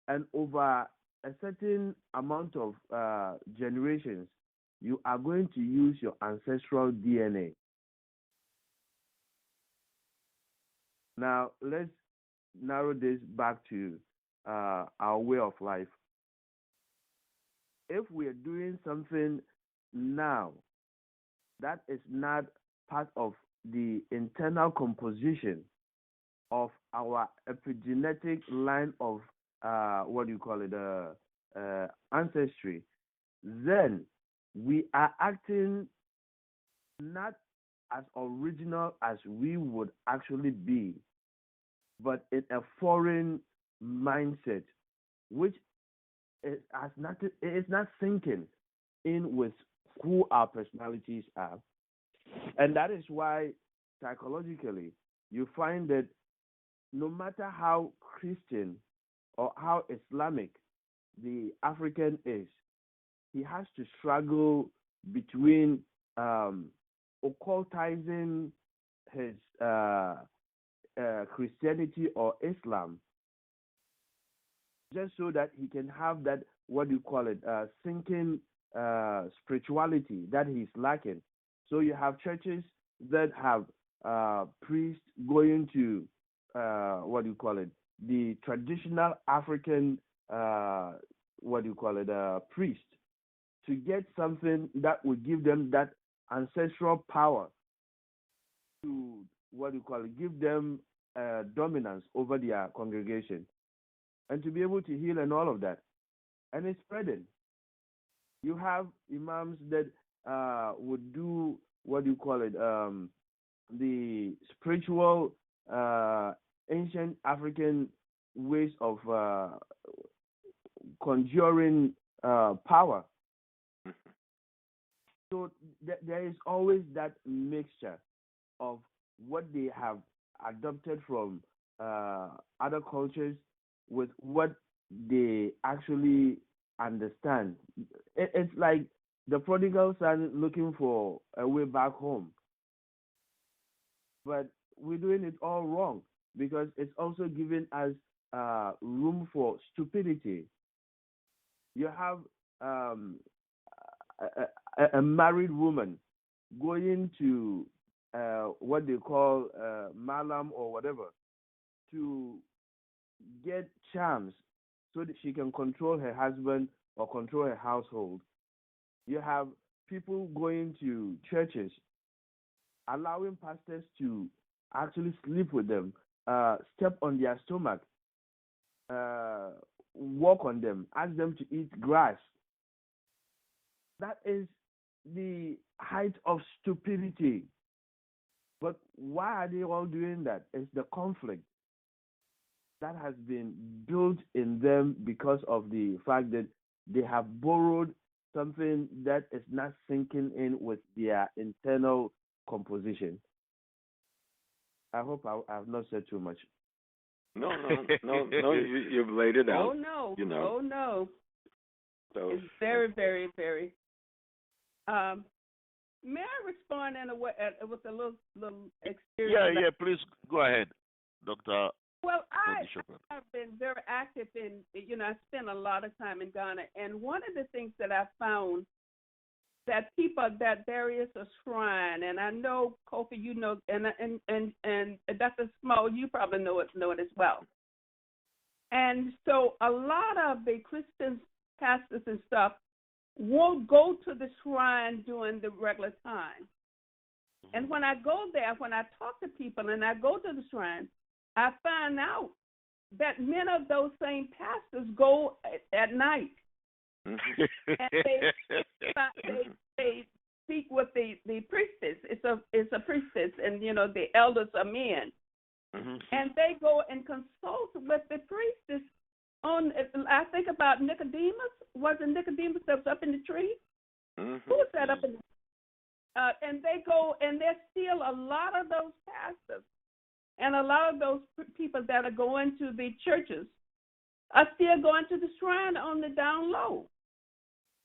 [SPEAKER 6] And over a certain amount of generations, you are going to use your ancestral DNA. Now, let's narrow this back to our way of life. If we are doing something now that is not part of the internal composition of our epigenetic line of what do you call it, ancestry, then we are acting not as original as we would actually be, but in a foreign mindset, which is not sinking in with who our personalities are. And that is why psychologically you find that no matter how Christian or how Islamic the African is, he has to struggle between occultizing his Christianity or Islam, just so that he can have that, what do you call it, sinking spirituality that he's lacking. So you have churches that have priests going to what do you call it, the traditional African what do you call it, priest, to get something that would give them that ancestral power to, what do you call it, give them dominance over their congregation and to be able to heal and all of that. And it's spreading. You have imams that would do, what do you call it, the spiritual ancient African ways of conjuring power. So there is always that mixture of what they have adopted from other cultures with what they actually understand. It's like the prodigal son looking for a way back home. But we're doing it all wrong because it's also giving us room for stupidity. You have a married woman going to what they call malam or whatever to get charms so that she can control her husband or control her household. You have people going to churches, allowing pastors to actually sleep with them, step on their stomach, walk on them, ask them to eat grass. That is the height of stupidity. But why are they all doing that? It's the conflict that has been built in them because of the fact that they have borrowed something that is not sinking in with their internal composition. I hope I have not said too much.
[SPEAKER 4] No. You've laid it out.
[SPEAKER 3] Oh no.
[SPEAKER 4] You know.
[SPEAKER 3] Oh no.
[SPEAKER 4] So
[SPEAKER 3] It's very, very, very. May I respond in a way with a little experience?
[SPEAKER 2] Yeah. Please go ahead, Dr.
[SPEAKER 3] Well,
[SPEAKER 2] Moody Shepherd.
[SPEAKER 3] I've been very active in. I spent a lot of time in Ghana, and one of the things that I found that there is a shrine, and I know Kofi, you know, and Dr. Small, you probably know it as well. And so a lot of the Christian pastors and stuff won't go to the shrine during the regular time. And when I go there, when I talk to people and I go to the shrine, I find out that many of those same pastors go at night. And they speak with the priestess. It's a priestess, and the elders are men. And they go and consult with the priestess on. I think about Nicodemus. Was it Nicodemus that was up in the tree? Who was that up in? And they go, and there's still a lot of those pastors and a lot of those people that are going to the churches are still going to the shrine on the down low.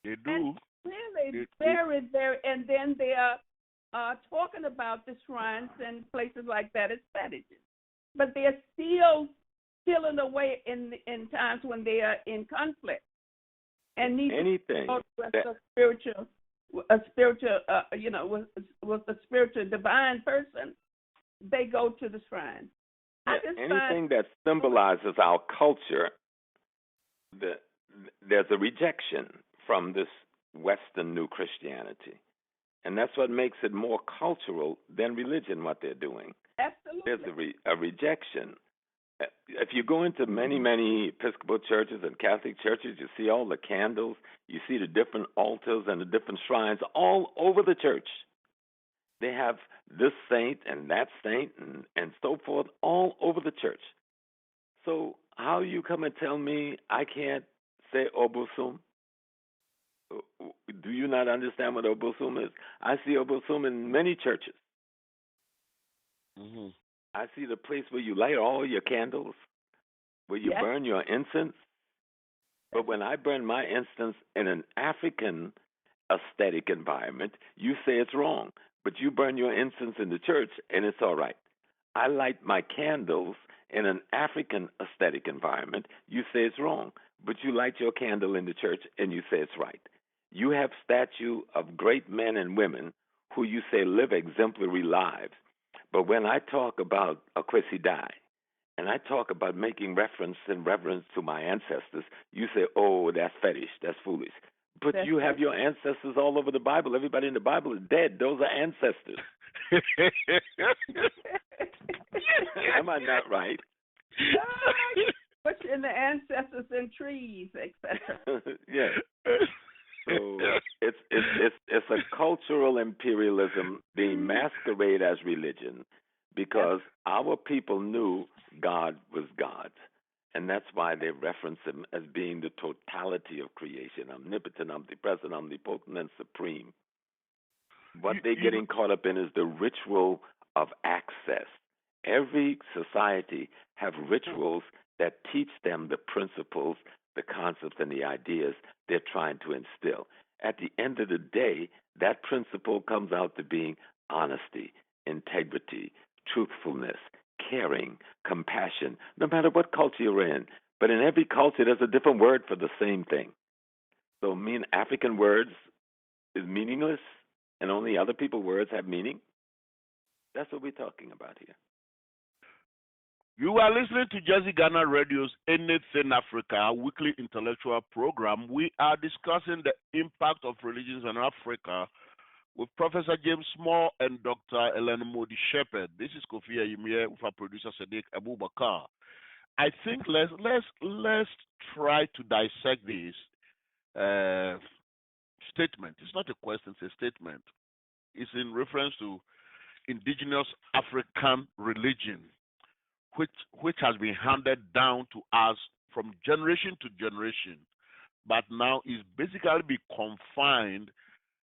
[SPEAKER 2] They do.
[SPEAKER 3] And really, very, very, and then they are talking about the shrines and places like that as fetishes. But they're still in a way in times when they are in conflict and need
[SPEAKER 4] anything
[SPEAKER 3] to with a spiritual, with a spiritual divine person. They go to the shrine.
[SPEAKER 4] Anything that symbolizes our culture, there's a rejection from this Western New Christianity. And that's what makes it more cultural than religion, what they're doing.
[SPEAKER 3] Absolutely.
[SPEAKER 4] There's a rejection. If you go into many, many Episcopal churches and Catholic churches, you see all the candles, you see the different altars and the different shrines all over the church. They have this saint and that saint and so forth all over the church. So how you come and tell me I can't say Obosum? Do you not understand what Obosum is? I see Obosum in many churches. I see the place where you light all your candles, where you burn your incense. But when I burn my incense in an African aesthetic environment, you say it's wrong. But you burn your incense in the church, and it's all right. I light my candles in an African aesthetic environment. You say it's wrong. But you light your candle in the church, and you say it's right. You have statue of great men and women who you say live exemplary lives. But when I talk about Akwesi Dai, and I talk about making reference and reverence to my ancestors, you say, oh, that's fetish, that's foolish. But you have your ancestors all over the Bible. Everybody in the Bible is dead. Those are ancestors. Am I not right?
[SPEAKER 3] Pushing the ancestors in trees, etc.
[SPEAKER 4] Yeah. So it's a cultural imperialism being masqueraded as religion because our people knew God was God. And that's why they reference him as being the totality of creation, omnipotent, omnipresent, omnipotent, and supreme. What they're getting caught up in is the ritual of access. Every society have rituals that teach them the principles, the concepts, and the ideas they're trying to instill. At the end of the day, that principle comes out to being honesty, integrity, truthfulness, caring, compassion, no matter what culture you're in. But in every culture, there's a different word for the same thing. So African words is meaningless, and only other people's words have meaning. That's what we're talking about here.
[SPEAKER 2] You are listening to Jazzy Ghana Radio's Anything Africa weekly intellectual program. We are discussing the impact of religions in Africa with Professor James Small and Dr. Elena Moody Shepherd. This is Kofi Ayimie with our producer Sadiq Abubakar. I think let's try to dissect this statement. It's not a question; it's a statement. It's in reference to indigenous African religion, which has been handed down to us from generation to generation, but now is basically be confined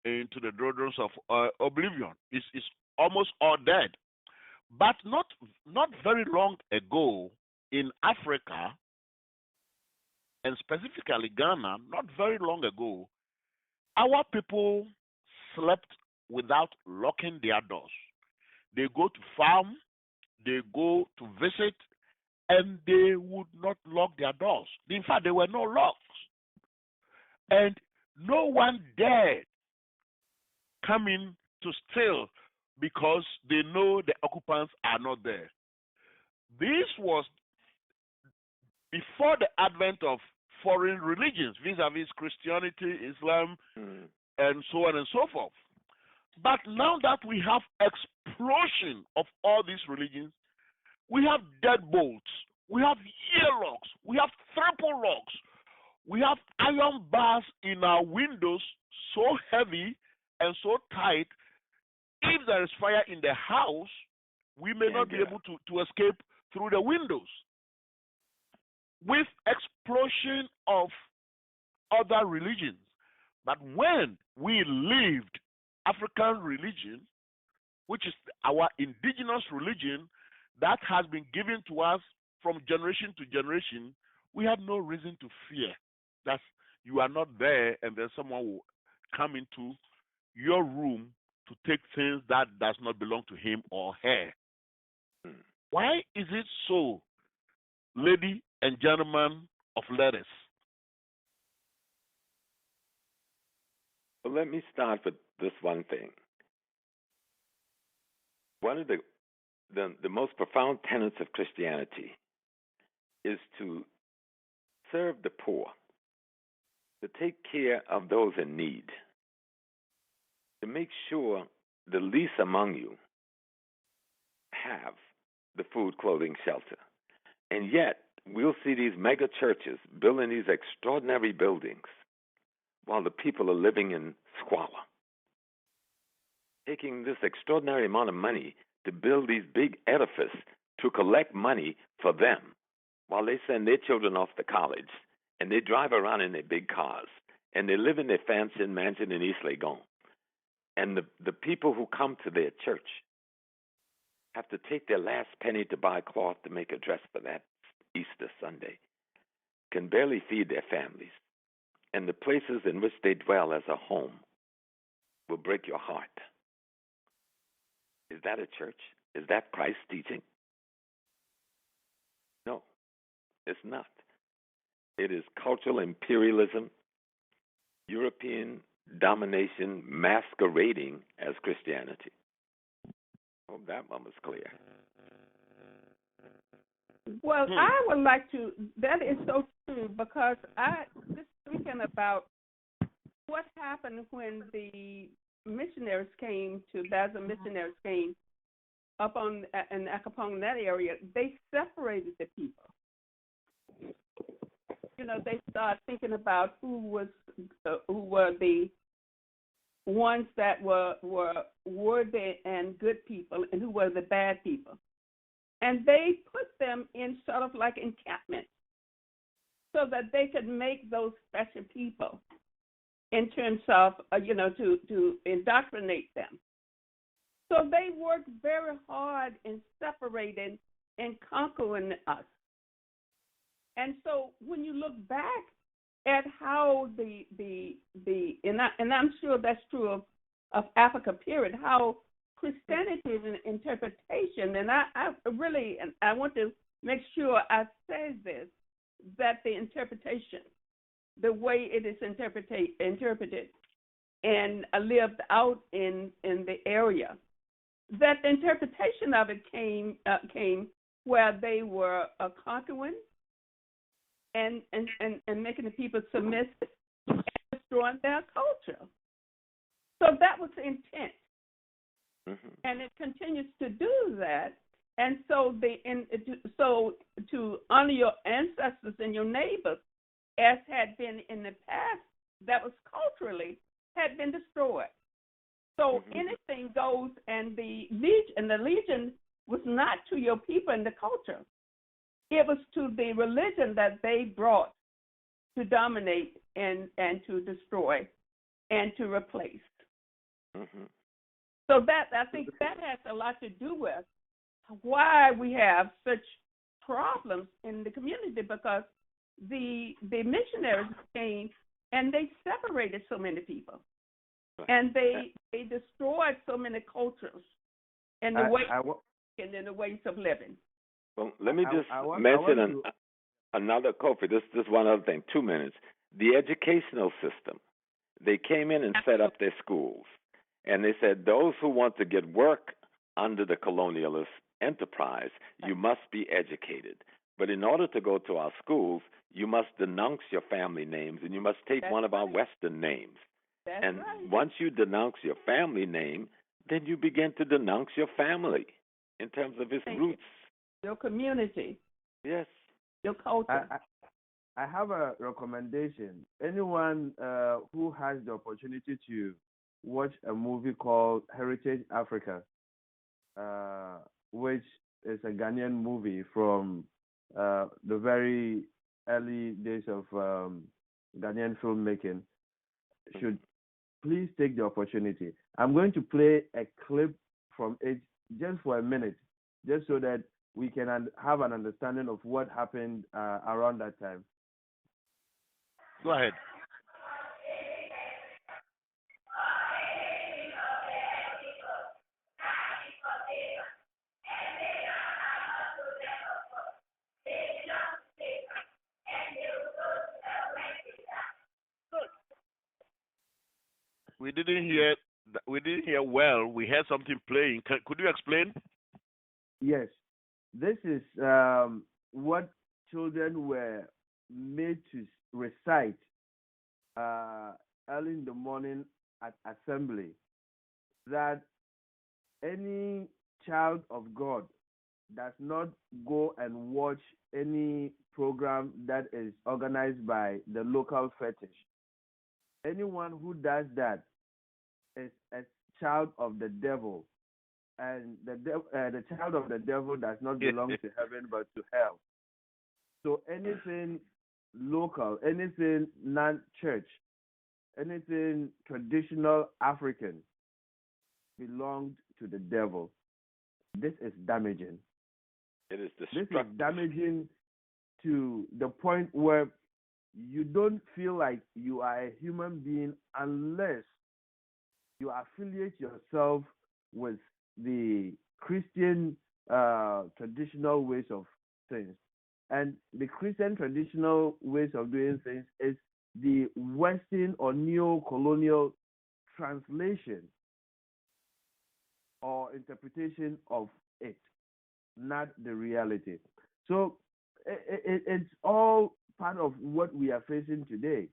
[SPEAKER 2] into the doldrums of oblivion. It's almost all dead. But not very long ago, in Africa, and specifically Ghana, not very long ago, our people slept without locking their doors. They go to farm, they go to visit, and they would not lock their doors. In fact, there were no locks. And no one dared come in to steal because they know the occupants are not there. This was before the advent of foreign religions, vis-a-vis Christianity, Islam, and so on and so forth. But now that we have explosion of all these religions, we have deadbolts, we have earlocks, we have triple locks, we have iron bars in our windows so heavy and so tight, if there is fire in the house, we may not be able to escape through the windows. With explosion of other religions. But when we lived African religion, which is our indigenous religion that has been given to us from generation to generation, we had no reason to fear that you are not there and then someone will come into your room to take things that does not belong to him or her. Why is it so, lady and gentlemen of letters?
[SPEAKER 4] Well, let me start with this one thing. One of the most profound tenets of Christianity is to serve the poor, to take care of those in need, to make sure the least among you have the food, clothing, shelter. And yet, we'll see these mega churches building these extraordinary buildings while the people are living in squalor, taking this extraordinary amount of money to build these big edifices to collect money for them while they send their children off to college and they drive around in their big cars and they live in their fancy mansion in East Legon. And the people who come to their church have to take their last penny to buy cloth to make a dress for that Easter Sunday, can barely feed their families. And the places in which they dwell as a home will break your heart. Is that a church? Is that Christ's teaching? No, it's not. It is cultural imperialism, European domination masquerading as Christianity. I hope that one was clear.
[SPEAKER 3] Well, I would like to, that is so true, because I just thinking about what happened when the missionaries came to, Basel missionaries came up on in Acapulco, that area. They separated the people. You know, they started thinking about who were the ones that were worthy and good people, and who were the bad people. And they put them in sort of like encampments so that they could make those special people in terms of, to indoctrinate them. So they worked very hard in separating and conquering us. And so when you look back at how and I'm sure that's true of Africa, period, how Christianity is an interpretation, and I want to make sure I say this, that the interpretation, the way it is interpreted and lived out in the area, that the interpretation of it came where they were conquering and making the people submissive and destroying their culture. So that was the intent. Mm-hmm. And it continues to do that. And so to honor your ancestors and your neighbors, as had been in the past, that was culturally had been destroyed. So anything goes, and the legion was not to your people and the culture. It was to the religion that they brought to dominate and to destroy and to replace. Mm-hmm. So that, I think that has a lot to do with why we have such problems in the community because the missionaries came and they separated so many people, and they destroyed so many cultures and the ways of living.
[SPEAKER 4] Well, let me just mention another, Kofi, this one other thing, 2 minutes. The educational system, they came in and set up their schools, and they said those who want to get work under the colonialist enterprise, you must be educated. But in order to go to our schools, you must denounce your family names, and you must take one of our Western names. And once you denounce your family name, then you begin to denounce your family in terms of its roots.
[SPEAKER 3] Your community.
[SPEAKER 4] Yes.
[SPEAKER 3] Your culture.
[SPEAKER 6] I have a recommendation. Anyone who has the opportunity to watch a movie called Heritage Africa, which is a Ghanaian movie from the very early days of Ghanaian filmmaking, should please take the opportunity. I'm going to play a clip from it just for a minute, just so that we can have an understanding of what happened around that time.
[SPEAKER 2] Go ahead. We didn't hear well. We heard something playing. Could you explain?
[SPEAKER 6] Yes, this is what children were made to recite early in the morning at assembly, that any child of God does not go and watch any program that is organized by the local fetish. Anyone who does that is a child of the devil, and the child of the devil does not belong to heaven but to hell. So anything local, anything non-church, anything traditional African belonged to the devil. This is damaging.
[SPEAKER 4] It is destructive.
[SPEAKER 6] This is damaging to the point where you don't feel like you are a human being unless you affiliate yourself with the Christian traditional ways of things. And the Christian traditional ways of doing things is the Western or neo-colonial translation or interpretation of it, not the reality. So it's all part of what we are facing today.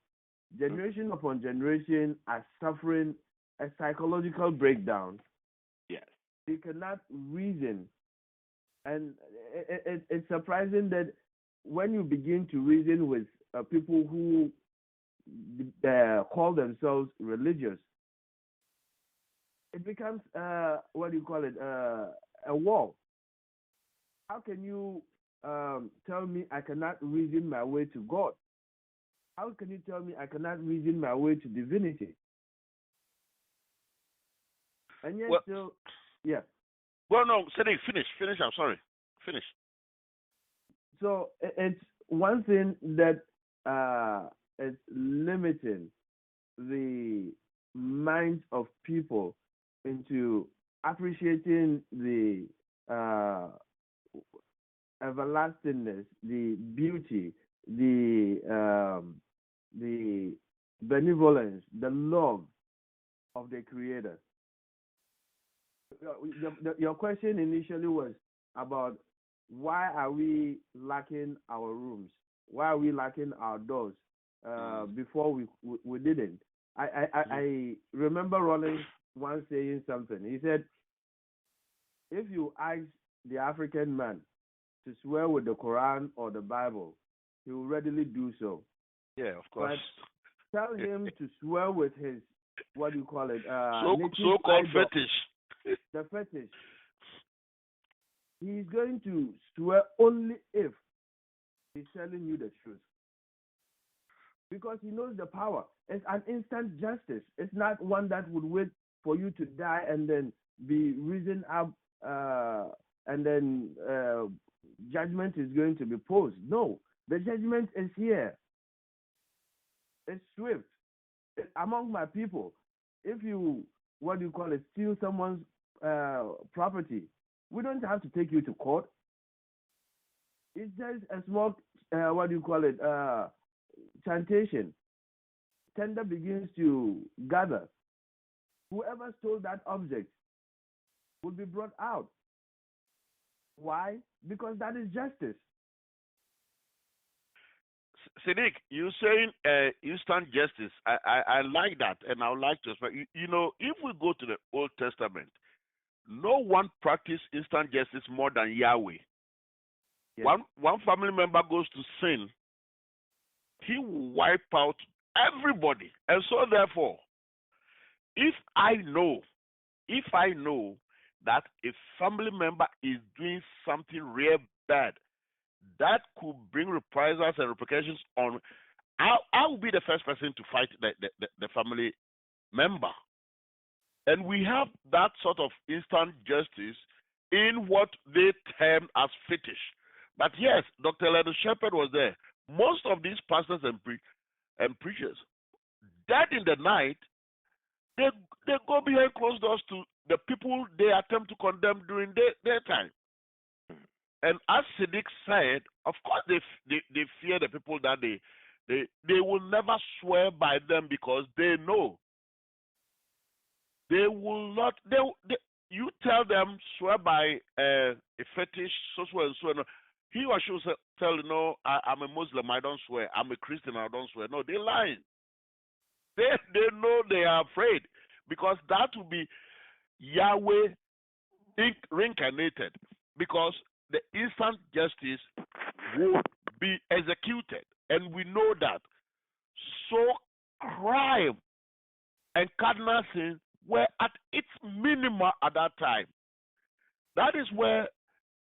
[SPEAKER 6] Generation upon generation are suffering a psychological breakdown.
[SPEAKER 4] Yes.
[SPEAKER 6] They cannot reason. And it's surprising that when you begin to reason with people who call themselves religious, it becomes, what do you call it, a wall. How can you tell me I cannot reason my way to God? How can you tell me I cannot reason my way to divinity? And yet still, yeah.
[SPEAKER 2] Well, no, Sadiq, finish. I'm sorry. Finish.
[SPEAKER 6] So it's one thing that is limiting the minds of people into appreciating the everlastingness, the beauty, the benevolence, the love of the Creator. Your question initially was about why are we lacking our rooms? Why are we lacking our doors? Before we didn't. I remember Rollins once saying something. He said, if you ask the African man to swear with the Quran or the Bible, he will readily do so.
[SPEAKER 2] Yeah, of course.
[SPEAKER 6] But tell him to swear with his, what do you call it?
[SPEAKER 2] So-called fetish.
[SPEAKER 6] The fetish. He's going to swear only if he's telling you the truth. Because he knows the power. It's an instant justice. It's not one that would wait for you to die and then be risen up and then judgment is going to be posed. No, the judgment is here. It's swift. Among my people, if you, what do you call it, steal someone's property, we don't have to take you to court. It's just a small, what do you call it, chantation. Tender begins to gather. Whoever stole that object will be brought out. Why? Because that is justice.
[SPEAKER 2] Siddiq, you saying instant justice. I like that, and I would like to explain. You know, if we go to the Old Testament, no one practiced instant justice more than Yahweh.
[SPEAKER 6] Yes.
[SPEAKER 2] One family member goes to sin, he will wipe out everybody. And so therefore, if I know that a family member is doing something real bad that could bring reprisals and repercussions on, I will be the first person to fight the family member. And we have that sort of instant justice in what they term as fetish. But yes, Dr. Leonard Shepherd was there. Most of these pastors and preachers, dead in the night, they go behind closed doors to the people they attempt to condemn during their time. And as Siddiq said, of course they fear the people that they will never swear by them because they know they will not. You tell them swear by a fetish, so and so. And he or she will tell you, no, I'm a Muslim, I don't swear. I'm a Christian, I don't swear. No, they're lying. They know they are afraid because that will be Yahweh reincarnated, because the instant justice will be executed, and we know that. So crime and cardinal sin were at its minimum at that time. That is where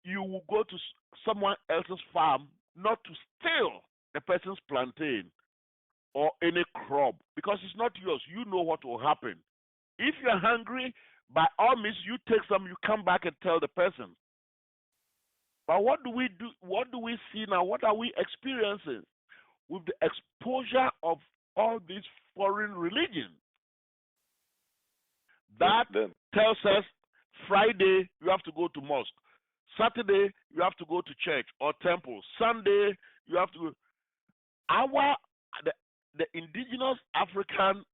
[SPEAKER 2] you will go to someone else's farm not to steal the person's plantain or any crop because it's not yours. You know what will happen. If you're hungry, by all means, you take some, you come back and tell the person. But what do we do? What do we see now? What are we experiencing with the exposure of all these foreign religions? That tells us Friday you have to go to mosque, Saturday you have to go to church or temple, Sunday you have to go. The indigenous African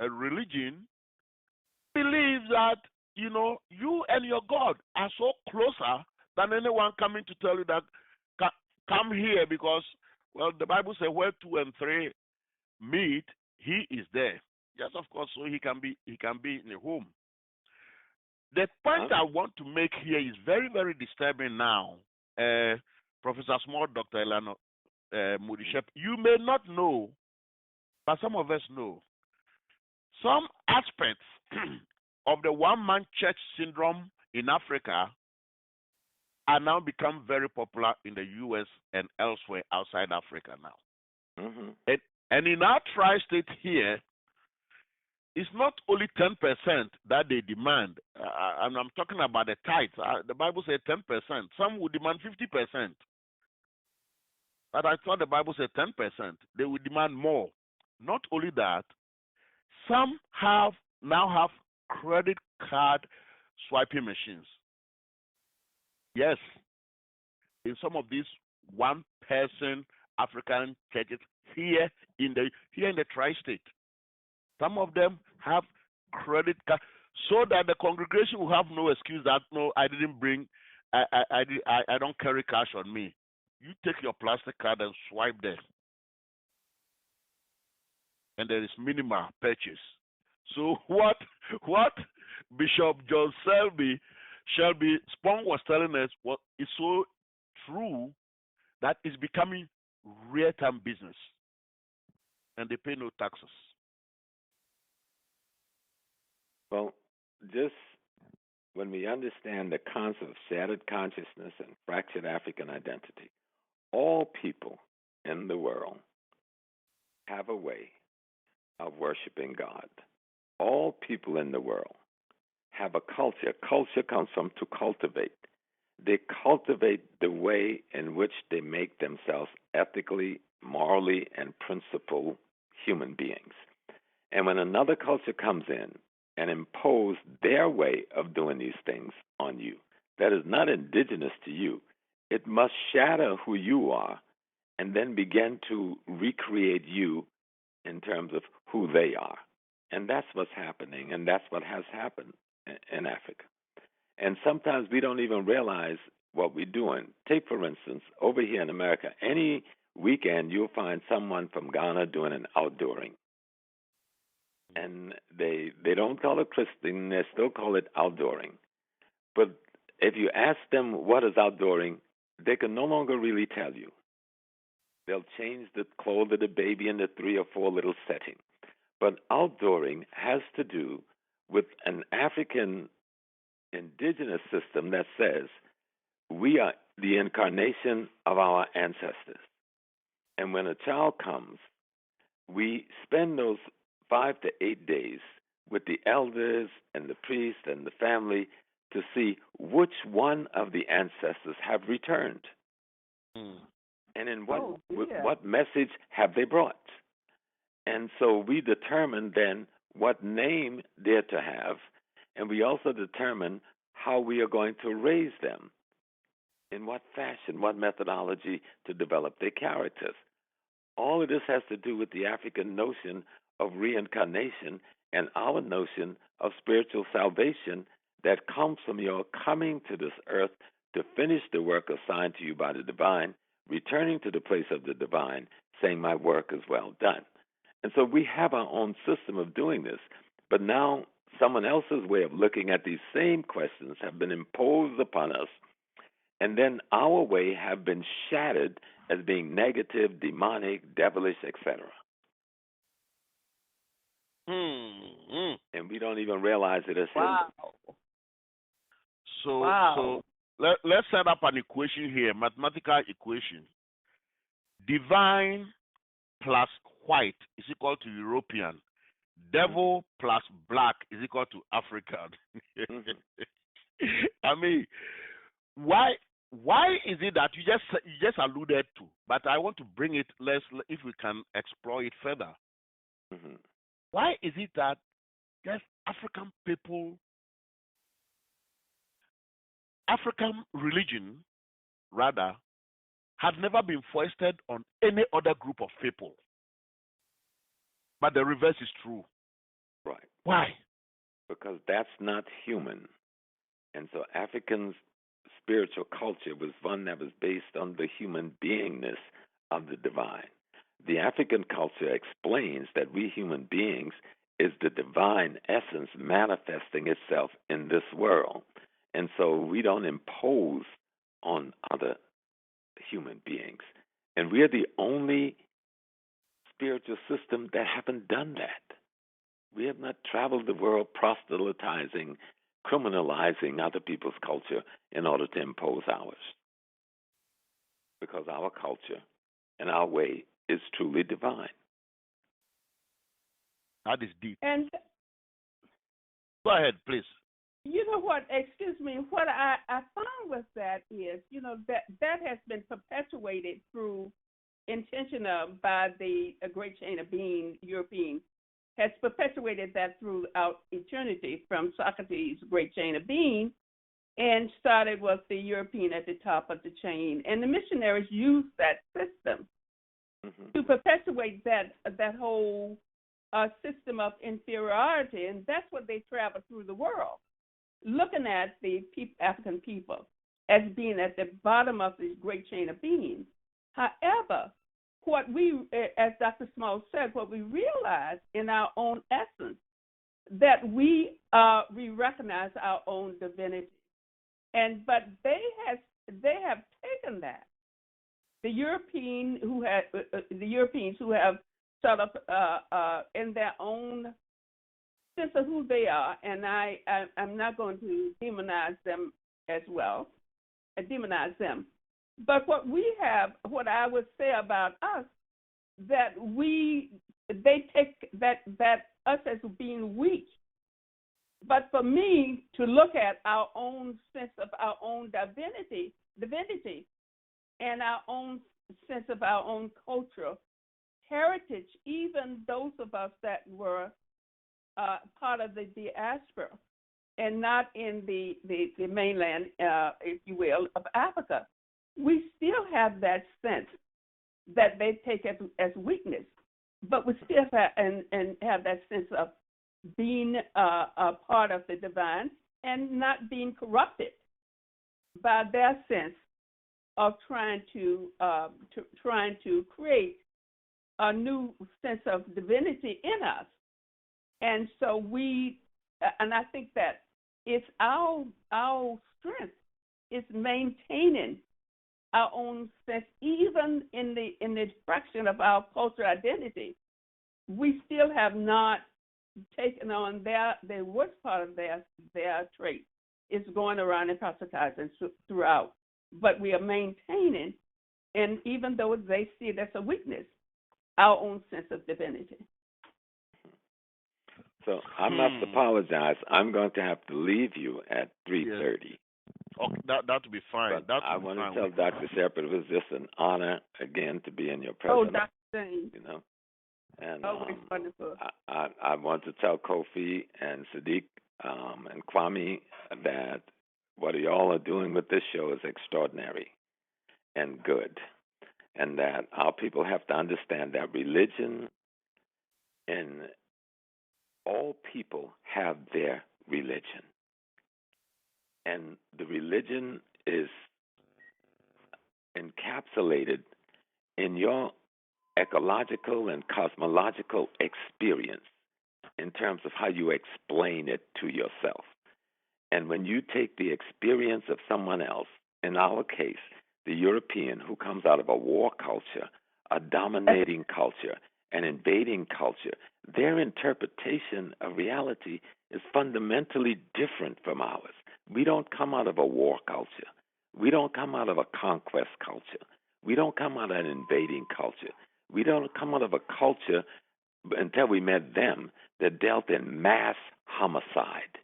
[SPEAKER 2] religion believes that you and your God are so closer than anyone coming to tell you that come here, because the Bible says where 2 and 3 meet, he is there. Yes, of course, so he can be in a home. The point I want to make here is very, very disturbing now. Professor Small, Dr. Elano Moody Shepherd, you may not know, but some of us know. Some aspects of the one-man church syndrome in Africa are now become very popular in the U.S. and elsewhere outside Africa now. Mm-hmm. And in our tri-state here, it's not only 10% that they demand, and I'm talking about the tithes. The Bible says 10%. Some would demand 50%. But I thought the Bible said 10%. They would demand more. Not only that, some now have credit card swiping machines. Yes, in some of these one-person African churches here in the tri-state, some of them have credit card, so that the congregation will have no excuse that no, I didn't bring, I don't carry cash on me. You take your plastic card and swipe there, and there is minimal purchase. So what Bishop John Shelby Spong was telling us is so true, that it's becoming real-time business, and they pay no taxes.
[SPEAKER 4] Well, just when we understand the concept of shattered consciousness and fractured African identity, all people in the world have a way of worshiping God. All people in the world have a culture. Culture comes from to cultivate. they cultivate the way in which they make themselves ethically, morally, and principled human beings. And when another culture comes in and impose their way of doing these things on you, that is not indigenous to you, it must shatter who you are and then begin to recreate you in terms of who they are. And that's what's happening, and that's what has happened in Africa. And sometimes we don't even realize what we're doing. Take, for instance, over here in America, any weekend you'll find someone from Ghana doing an outdooring. And they don't call it christening, they still call it outdooring. But if you ask them what is outdooring, they can no longer really tell you. They'll change the clothes of the baby in the 3 or 4 little setting. But outdooring has to do with an African indigenous system that says we are the incarnation of our ancestors. And when a child comes, we spend those 5 to 8 days with the elders and the priest and the family to see which one of the ancestors have returned. And in what message have they brought? And so we determine then what name they're to have, and we also determine how we are going to raise them, in what fashion, what methodology to develop their characters. All of this has to do with the African notion of reincarnation and our notion of spiritual salvation that comes from your coming to this earth to finish the work assigned to you by the divine, returning to the place of the divine, saying, my work is well done. And so we have our own system of doing this, but now someone else's way of looking at these same questions have been imposed upon us, and then our way have been shattered as being negative, demonic, devilish, etc. And we don't even realize it as hidden.
[SPEAKER 2] So let's set up an equation here, mathematical equation. Divine plus white is equal to European. Devil plus black is equal to African. I mean, why is it that you just alluded to? But I want to bring it if we can explore it further. Why is it that just African people, African religion, rather, had never been foisted on any other group of people? But the reverse is true.
[SPEAKER 4] Right.
[SPEAKER 2] Why?
[SPEAKER 4] Because that's not human. And so Africans' spiritual culture was one that was based on the human beingness of the divine. The African culture explains that we human beings is the divine essence manifesting itself in this world. And so we don't impose on other human beings. And we are the only spiritual system that haven't done that. We have not traveled the world proselytizing, criminalizing other people's culture in order to impose ours. Because our culture and our way is truly divine.
[SPEAKER 2] That is deep.
[SPEAKER 3] And
[SPEAKER 2] go ahead, please.
[SPEAKER 3] You know what, excuse me, what I found with that is, that has been perpetuated through intention by the Great Chain of Being, European, has perpetuated that throughout eternity from Socrates' Great Chain of Being, and started with the European at the top of the chain. And the missionaries used that system to perpetuate that whole system of inferiority, and that's what they traveled through the world, looking at the African people as being at the bottom of the Great Chain of Being. However, what we, as Dr. Small said, what we realize in our own essence, that we recognize our own divinity, but they have taken that. The Europeans who have sort of in their own sense of who they are, and I'm not going to demonize them as well, but what I would say about us, that they take that us as being weak But for me to look at our own sense of our own divinity, and our own sense of our own cultural heritage, even those of us that were part of the diaspora and not in the mainland, if you will, of Africa, we still have that sense that they take as weakness, but we still have and have that sense of being a part of the divine and not being corrupted by their sense of trying to create a new sense of divinity in us. And so and I think that it's our strength is maintaining our own sense, even in the fraction of our cultural identity. We still have not taken on the worst part of their trait is going around and proselytizing throughout. But we are maintaining, and even though they see it as a weakness, our own sense of divinity.
[SPEAKER 4] So I must apologize. I'm going to have to leave you at 3:30.
[SPEAKER 2] Yes. Okay, that will be fine.
[SPEAKER 4] But I want to tell Dr. Shepard it was just an honor again to be in your presence.
[SPEAKER 3] Oh, Dr. James.
[SPEAKER 4] You know, and
[SPEAKER 3] always wonderful.
[SPEAKER 4] I want to tell Kofi and Sadiq and Kwame that what y'all are doing with this show is extraordinary and good, and that our people have to understand that religion and all people have their religion. And the religion is encapsulated in your ecological and cosmological experience in terms of how you explain it to yourself. And when you take the experience of someone else, in our case, the European who comes out of a war culture, a dominating culture, an invading culture, their interpretation of reality is fundamentally different from ours. We don't come out of a war culture. We don't come out of a conquest culture. We don't come out of an invading culture. We don't come out of a culture until we met them that dealt in mass homicide.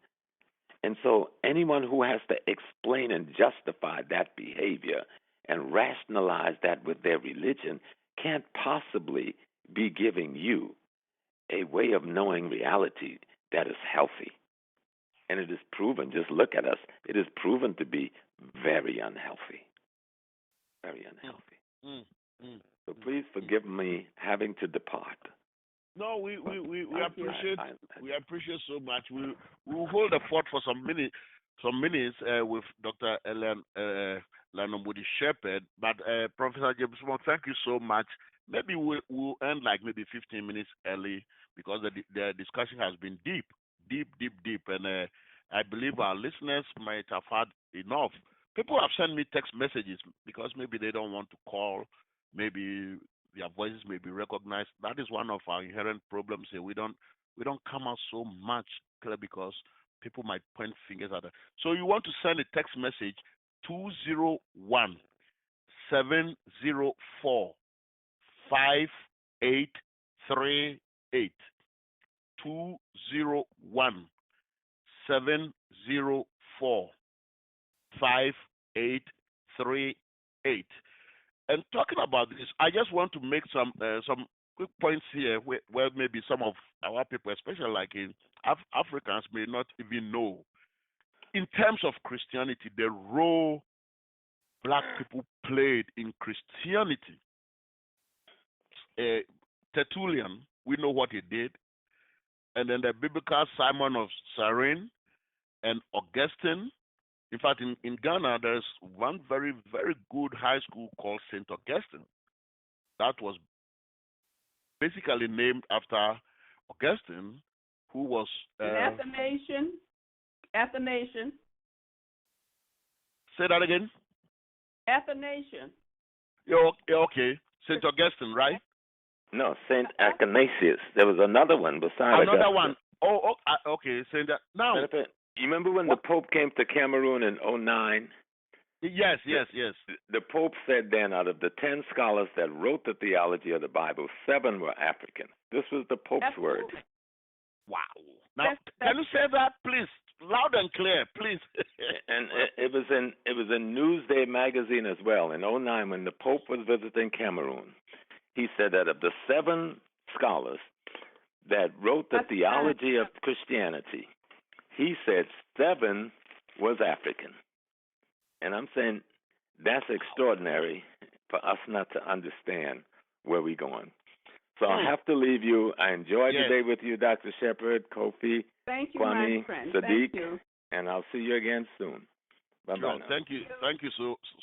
[SPEAKER 4] And so anyone who has to explain and justify that behavior and rationalize that with their religion can't possibly be giving you a way of knowing reality that is healthy. And it is proven, just look at us, it is proven to be very unhealthy. Very unhealthy. So please forgive me having to depart.
[SPEAKER 2] No, we appreciate we appreciate so much. We will hold the fort for some minutes with Dr. Leonard Moody Shepherd. But Professor James Moore, thank you so much. Maybe we'll end like maybe 15 minutes early because the discussion has been deep, and I believe our listeners might have had enough. People have sent me text messages because maybe they don't want to call, maybe their voices may be recognized. That is one of our inherent problems here. We don't come out so much clear because people might point fingers at us. So you want to send a text message 201-704-5838. 201-704-5838. And talking about this, I just want to make some quick points here where maybe some of our people, especially like in Africans, may not even know. In terms of Christianity, the role black people played in Christianity. Tertullian, we know what he did. And then the biblical Simon of Cyrene and Augustine. In fact, in Ghana, there's one very, very good high school called St. Augustine. That was basically named after Augustine, who was...
[SPEAKER 3] Athanasian.
[SPEAKER 2] Say that again?
[SPEAKER 3] Athanasian.
[SPEAKER 2] Yeah, okay. St. Augustine, right?
[SPEAKER 4] No, St. Athanasius. There was another one besides
[SPEAKER 2] Another
[SPEAKER 4] Augustine.
[SPEAKER 2] one. Oh, okay. Now...
[SPEAKER 4] You remember when the Pope came to Cameroon in 2009?
[SPEAKER 2] Yes.
[SPEAKER 4] The Pope said then, out of the 10 scholars that wrote the theology of the Bible, 7 were African. This was the Pope's word.
[SPEAKER 2] Wow. Now, can you say that, please, loud and clear, please?
[SPEAKER 4] And it was in Newsday magazine as well in 2009 when the Pope was visiting Cameroon. He said that of the 7 scholars that wrote the theology of Christianity, he said 7 was African. And I'm saying that's extraordinary for us not to understand where we're going. So I have to leave you. I enjoyed the day with you, Dr. Shepherd, Kofi,
[SPEAKER 3] Thank you,
[SPEAKER 4] Kwame,
[SPEAKER 3] my friend.
[SPEAKER 4] Sadiq,
[SPEAKER 3] Thank you.
[SPEAKER 4] and I'll see you again soon. Bye-bye.
[SPEAKER 2] Sure.
[SPEAKER 4] now.
[SPEAKER 2] Thank you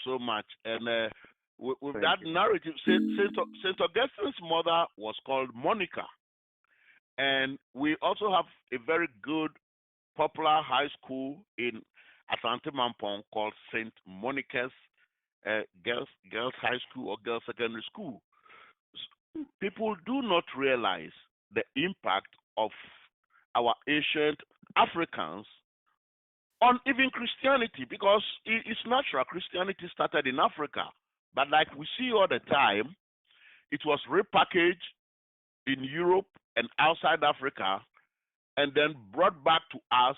[SPEAKER 2] so much. And with that
[SPEAKER 6] you.
[SPEAKER 2] narrative, Saint Augustine's mother was called Monica, and we also have a very good, popular high school in Asante Mampong called Saint Monica's Girls High School or Girls Secondary School. People do not realize the impact of our ancient Africans on even Christianity, because it's natural. Christianity started in Africa, but like we see all the time, it was repackaged in Europe and outside Africa, and then brought back to us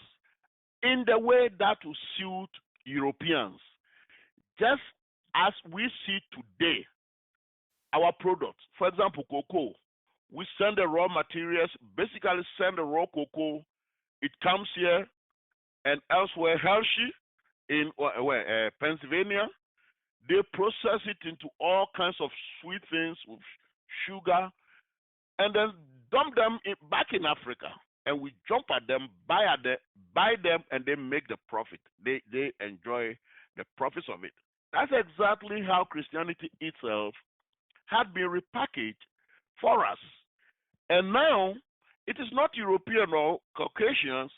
[SPEAKER 2] in the way that will suit Europeans. Just as we see today, our products, for example, cocoa, we send the raw materials, basically send the raw cocoa, it comes here, and elsewhere, Hershey in Pennsylvania, they process it into all kinds of sweet things with sugar, and then dump them back in Africa. And we jump at them, buy them, and they make the profit. They enjoy the profits of it. That's exactly how Christianity itself had been repackaged for us. And now, it is not European or Caucasians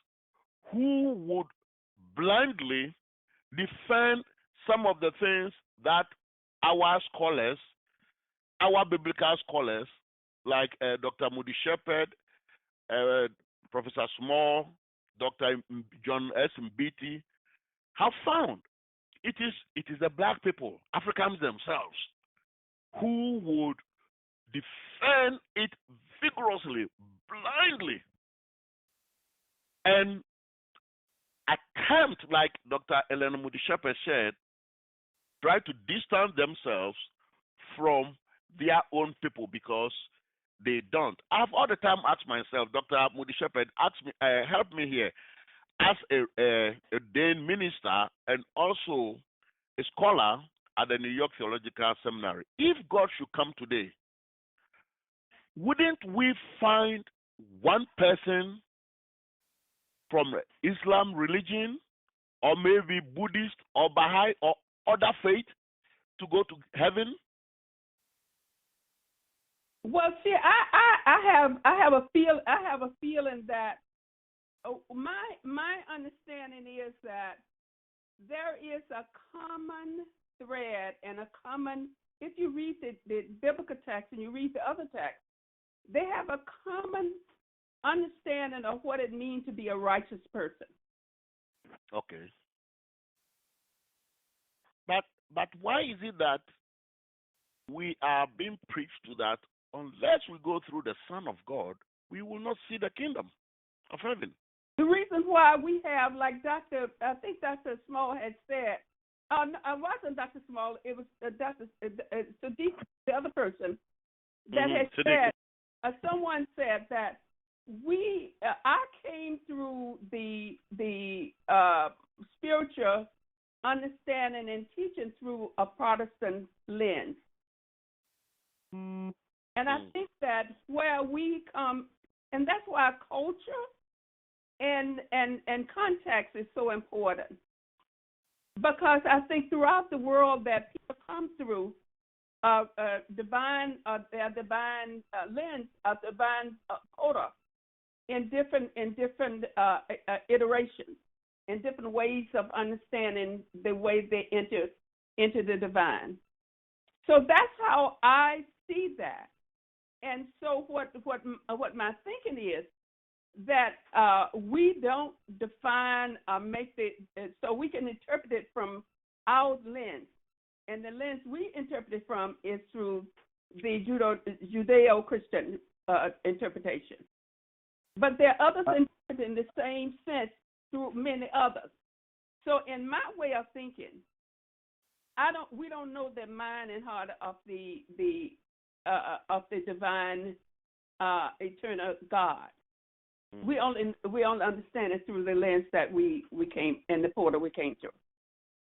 [SPEAKER 2] who would blindly defend some of the things that our scholars, our biblical scholars, like Dr. Moody Shepherd, Professor Small, Dr. John S. Mbiti, have found. It is the black people, Africans themselves, who would defend it vigorously, blindly, and attempt, like Dr. Eleanor Moody Shepherd said, try to distance themselves from their own people because they don't. I've all the time asked myself, Dr. Moody Shepherd, help me here, as a ordained minister and also a scholar at the New York Theological Seminary. If God should come today, wouldn't we find one person from Islam religion, or maybe Buddhist or Baha'i or other faith to go to heaven?
[SPEAKER 3] Well, see, I have a feeling that my understanding is that there is a common thread and a common. If you read the biblical text and you read the other texts, they have a common understanding of what it means to be a righteous person.
[SPEAKER 2] Okay. But why is it that we are being preached to that unless we go through the Son of God, we will not see the kingdom of heaven?
[SPEAKER 3] The reason why we have, like I think Dr. Small had said, it wasn't Dr. Small, it was Dr. Sadiq, the other person, that had
[SPEAKER 2] Sadiq.
[SPEAKER 3] said, someone said that I came through the spiritual understanding and teaching through a Protestant lens. And I think that where we come, and that's why culture and context is so important. Because I think throughout the world that people come through their divine lens, divine quota in different iterations, in different ways of understanding the way they enter into the divine. So that's how I see that. And so what my thinking is that we don't define so we can interpret it from our lens, and the lens we interpret it from is through the Judeo-Christian interpretation. But there are other in the same sense through many others. So in my way of thinking, we don't know the mind and heart of the divine eternal God. We only understand it through the lens that we came in the portal we came through.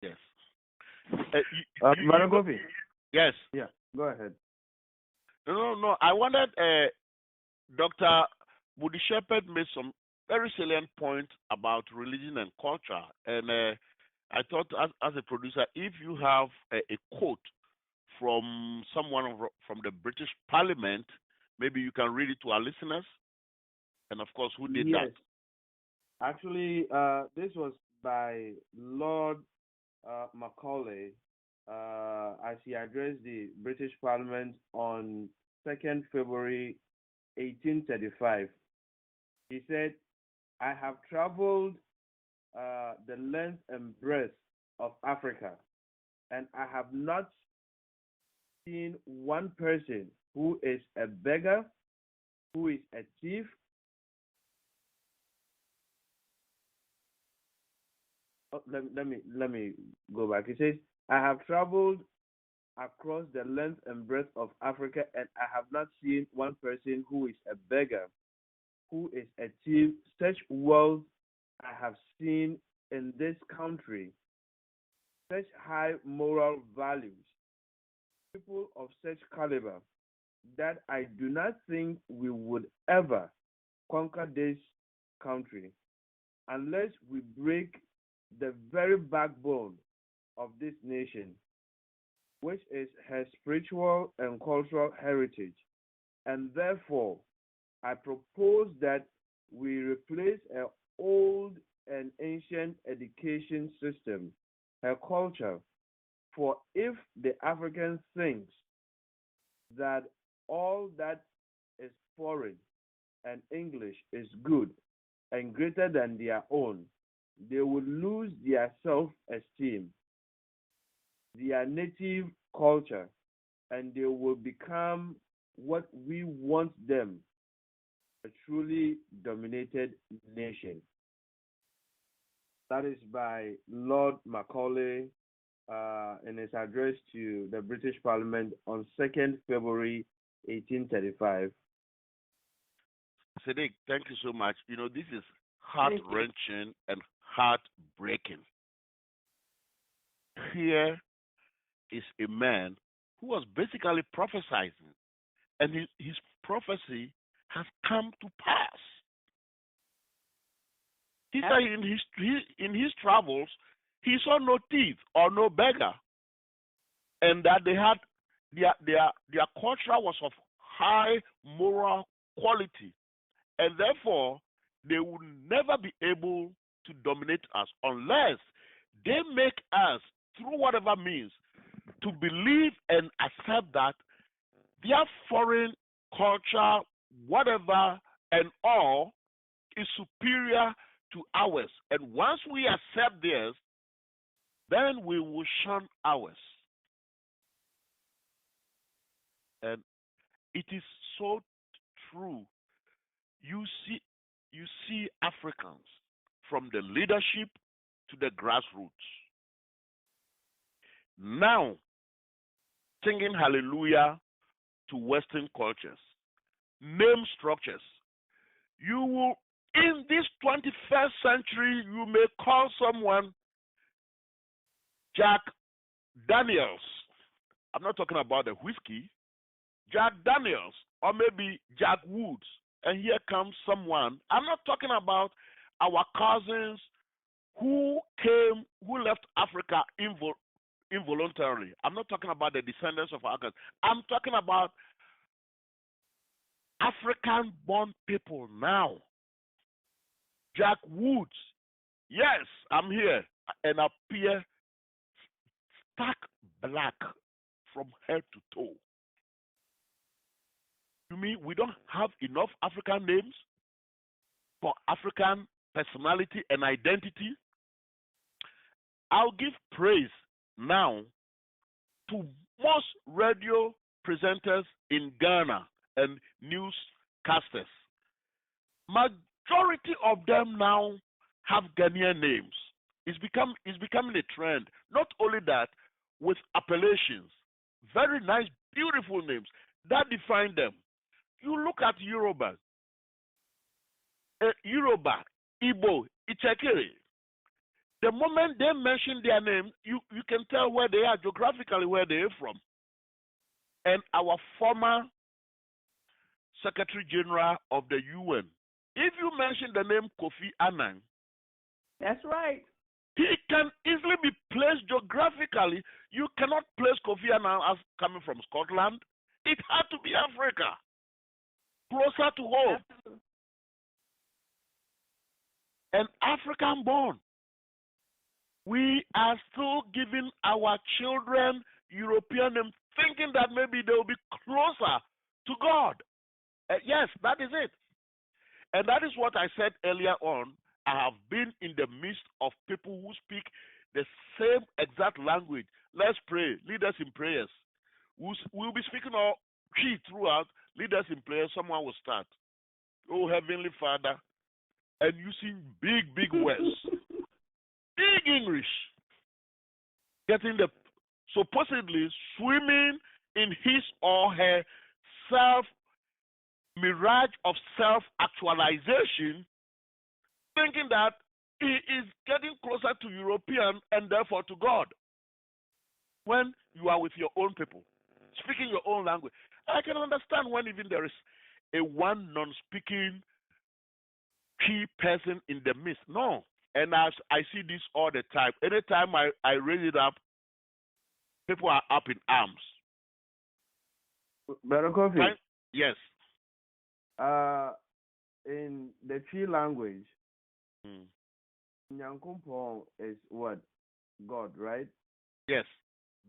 [SPEAKER 2] Yes.
[SPEAKER 6] Madam Kofi.
[SPEAKER 2] Yes.
[SPEAKER 6] Yeah, go ahead.
[SPEAKER 2] No. I wanted Dr. Moody Shepherd made some very salient points about religion and culture, and I thought, as a producer, if you have a quote from someone from the British Parliament, maybe you can read it to our listeners. And of course, who did that?
[SPEAKER 6] Actually, this was by Lord Macaulay as he addressed the British Parliament on 2nd February 1835. He said, "I have traveled the length and breadth of Africa, and I have not seen one person who is a beggar, who is a thief, let me go back. He says, I have traveled across the length and breadth of Africa, and I have not seen one person who is a beggar, who is a thief. Such wealth I have seen in this country, such high moral values, people of such caliber, that I do not think we would ever conquer this country unless we break the very backbone of this nation, which is her spiritual and cultural heritage. And therefore, I propose that we replace her old and ancient education system, her culture, for if the African thinks that all that is foreign and English is good and greater than their own, they will lose their self-esteem, their native culture, and they will become what we want them, a truly dominated nation." That is by Lord Macaulay in his address to the British Parliament on 2nd February 1835.
[SPEAKER 2] Sadiq, thank you so much. You know, this is heart-wrenching and heartbreaking. Here is a man who was basically prophesying, and his prophecy has come to pass. He said in his travels, he saw no thief or no beggar, and that they had their culture was of high moral quality, and therefore they would never be able to dominate us unless they make us, through whatever means, to believe and accept that their foreign culture, whatever and all, is superior to ours. And once we accept theirs, then we will shun ours. And it is so true. You see Africans from the leadership to the grassroots now singing hallelujah to Western cultures, name structures. You will, in this 21st century, you may call someone Jack Daniels. I'm not talking about the whiskey. Jack Daniels, or maybe Jack Woods. And here comes someone. I'm not talking about our cousins who left Africa involuntarily. I'm not talking about the descendants of our cousins. I'm talking about African-born people now. Jack Woods. Yes, I'm here and appear stark black from head to toe. You mean we don't have enough African names for African personality and identity? I'll give praise now to most radio presenters in Ghana and newscasters. majority of them now have Ghanaian names. It's becoming a trend. Not only that, with appellations, very nice, beautiful names that define them. You look at Yoruba, Igbo, Ichekiri. The moment they mention their name, you can tell where they are geographically, where they are from. And our former Secretary General of the UN, if you mention the name Kofi Annan,
[SPEAKER 3] That's right.
[SPEAKER 2] he can easily be placed geographically. You cannot place Kofi Annan as coming from Scotland. It had to be Africa, closer to home,
[SPEAKER 3] Absolutely.
[SPEAKER 2] and African born. We are still giving our children European names, thinking that maybe they will be closer to God. Yes, that is it. And that is what I said earlier on. I have been in the midst of people who speak the same exact language. Let's pray. Lead us in prayers. We'll be speaking all key throughout. Lead us in prayers. Someone will start. Oh, Heavenly Father. And using big words. Big English. Getting the supposedly swimming in his or her mirage of self-actualization, thinking that he is getting closer to European and therefore to God. When you are with your own people, speaking your own language, I can understand when even there is a one non-speaking key person in the midst. No. And as I see this all the time, anytime I raise it up, people are up in arms.
[SPEAKER 6] Brother Kofi,
[SPEAKER 2] Yes.
[SPEAKER 6] in the Twi language, Nyankumpong is what? God, right?
[SPEAKER 2] Yes.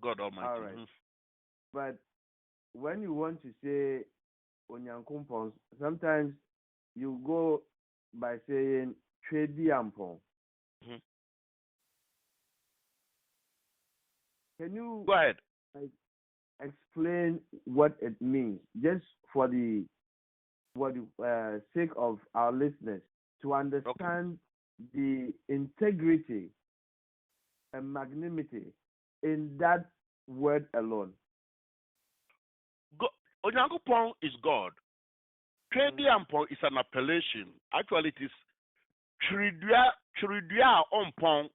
[SPEAKER 2] God Almighty.
[SPEAKER 6] All right. But when you want to say Onyankumpong, sometimes you go by saying Twediampong. Can you
[SPEAKER 2] Go ahead.
[SPEAKER 6] Explain what it means, just for the sake of our listeners to understand the integrity and magnanimity in that word alone?
[SPEAKER 2] Onyankopon is God. Twediampong is an appellation. Actually, it is Chiridua Ompong,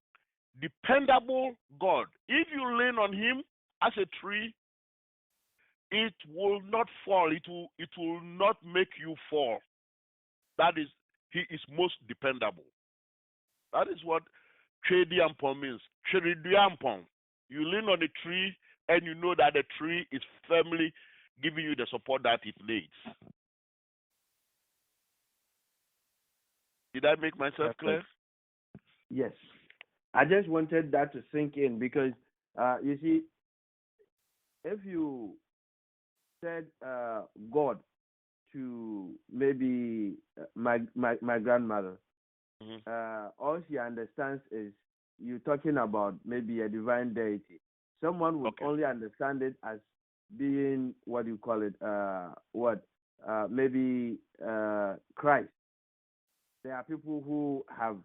[SPEAKER 2] dependable God. If you lean on him as a tree, it will not fall. It will not make you fall. That is, he is most dependable. That is what Twediampong means. Chiriduampong. You lean on a tree and you know that the tree is firmly giving you the support that it needs. Did I make myself clear?
[SPEAKER 6] Yes. I just wanted that to sink in because, you see, if you said God to maybe my grandmother, all she understands is you talking about maybe a divine deity. Someone would only understand it as being, what do you call it, maybe Christ. There are people who have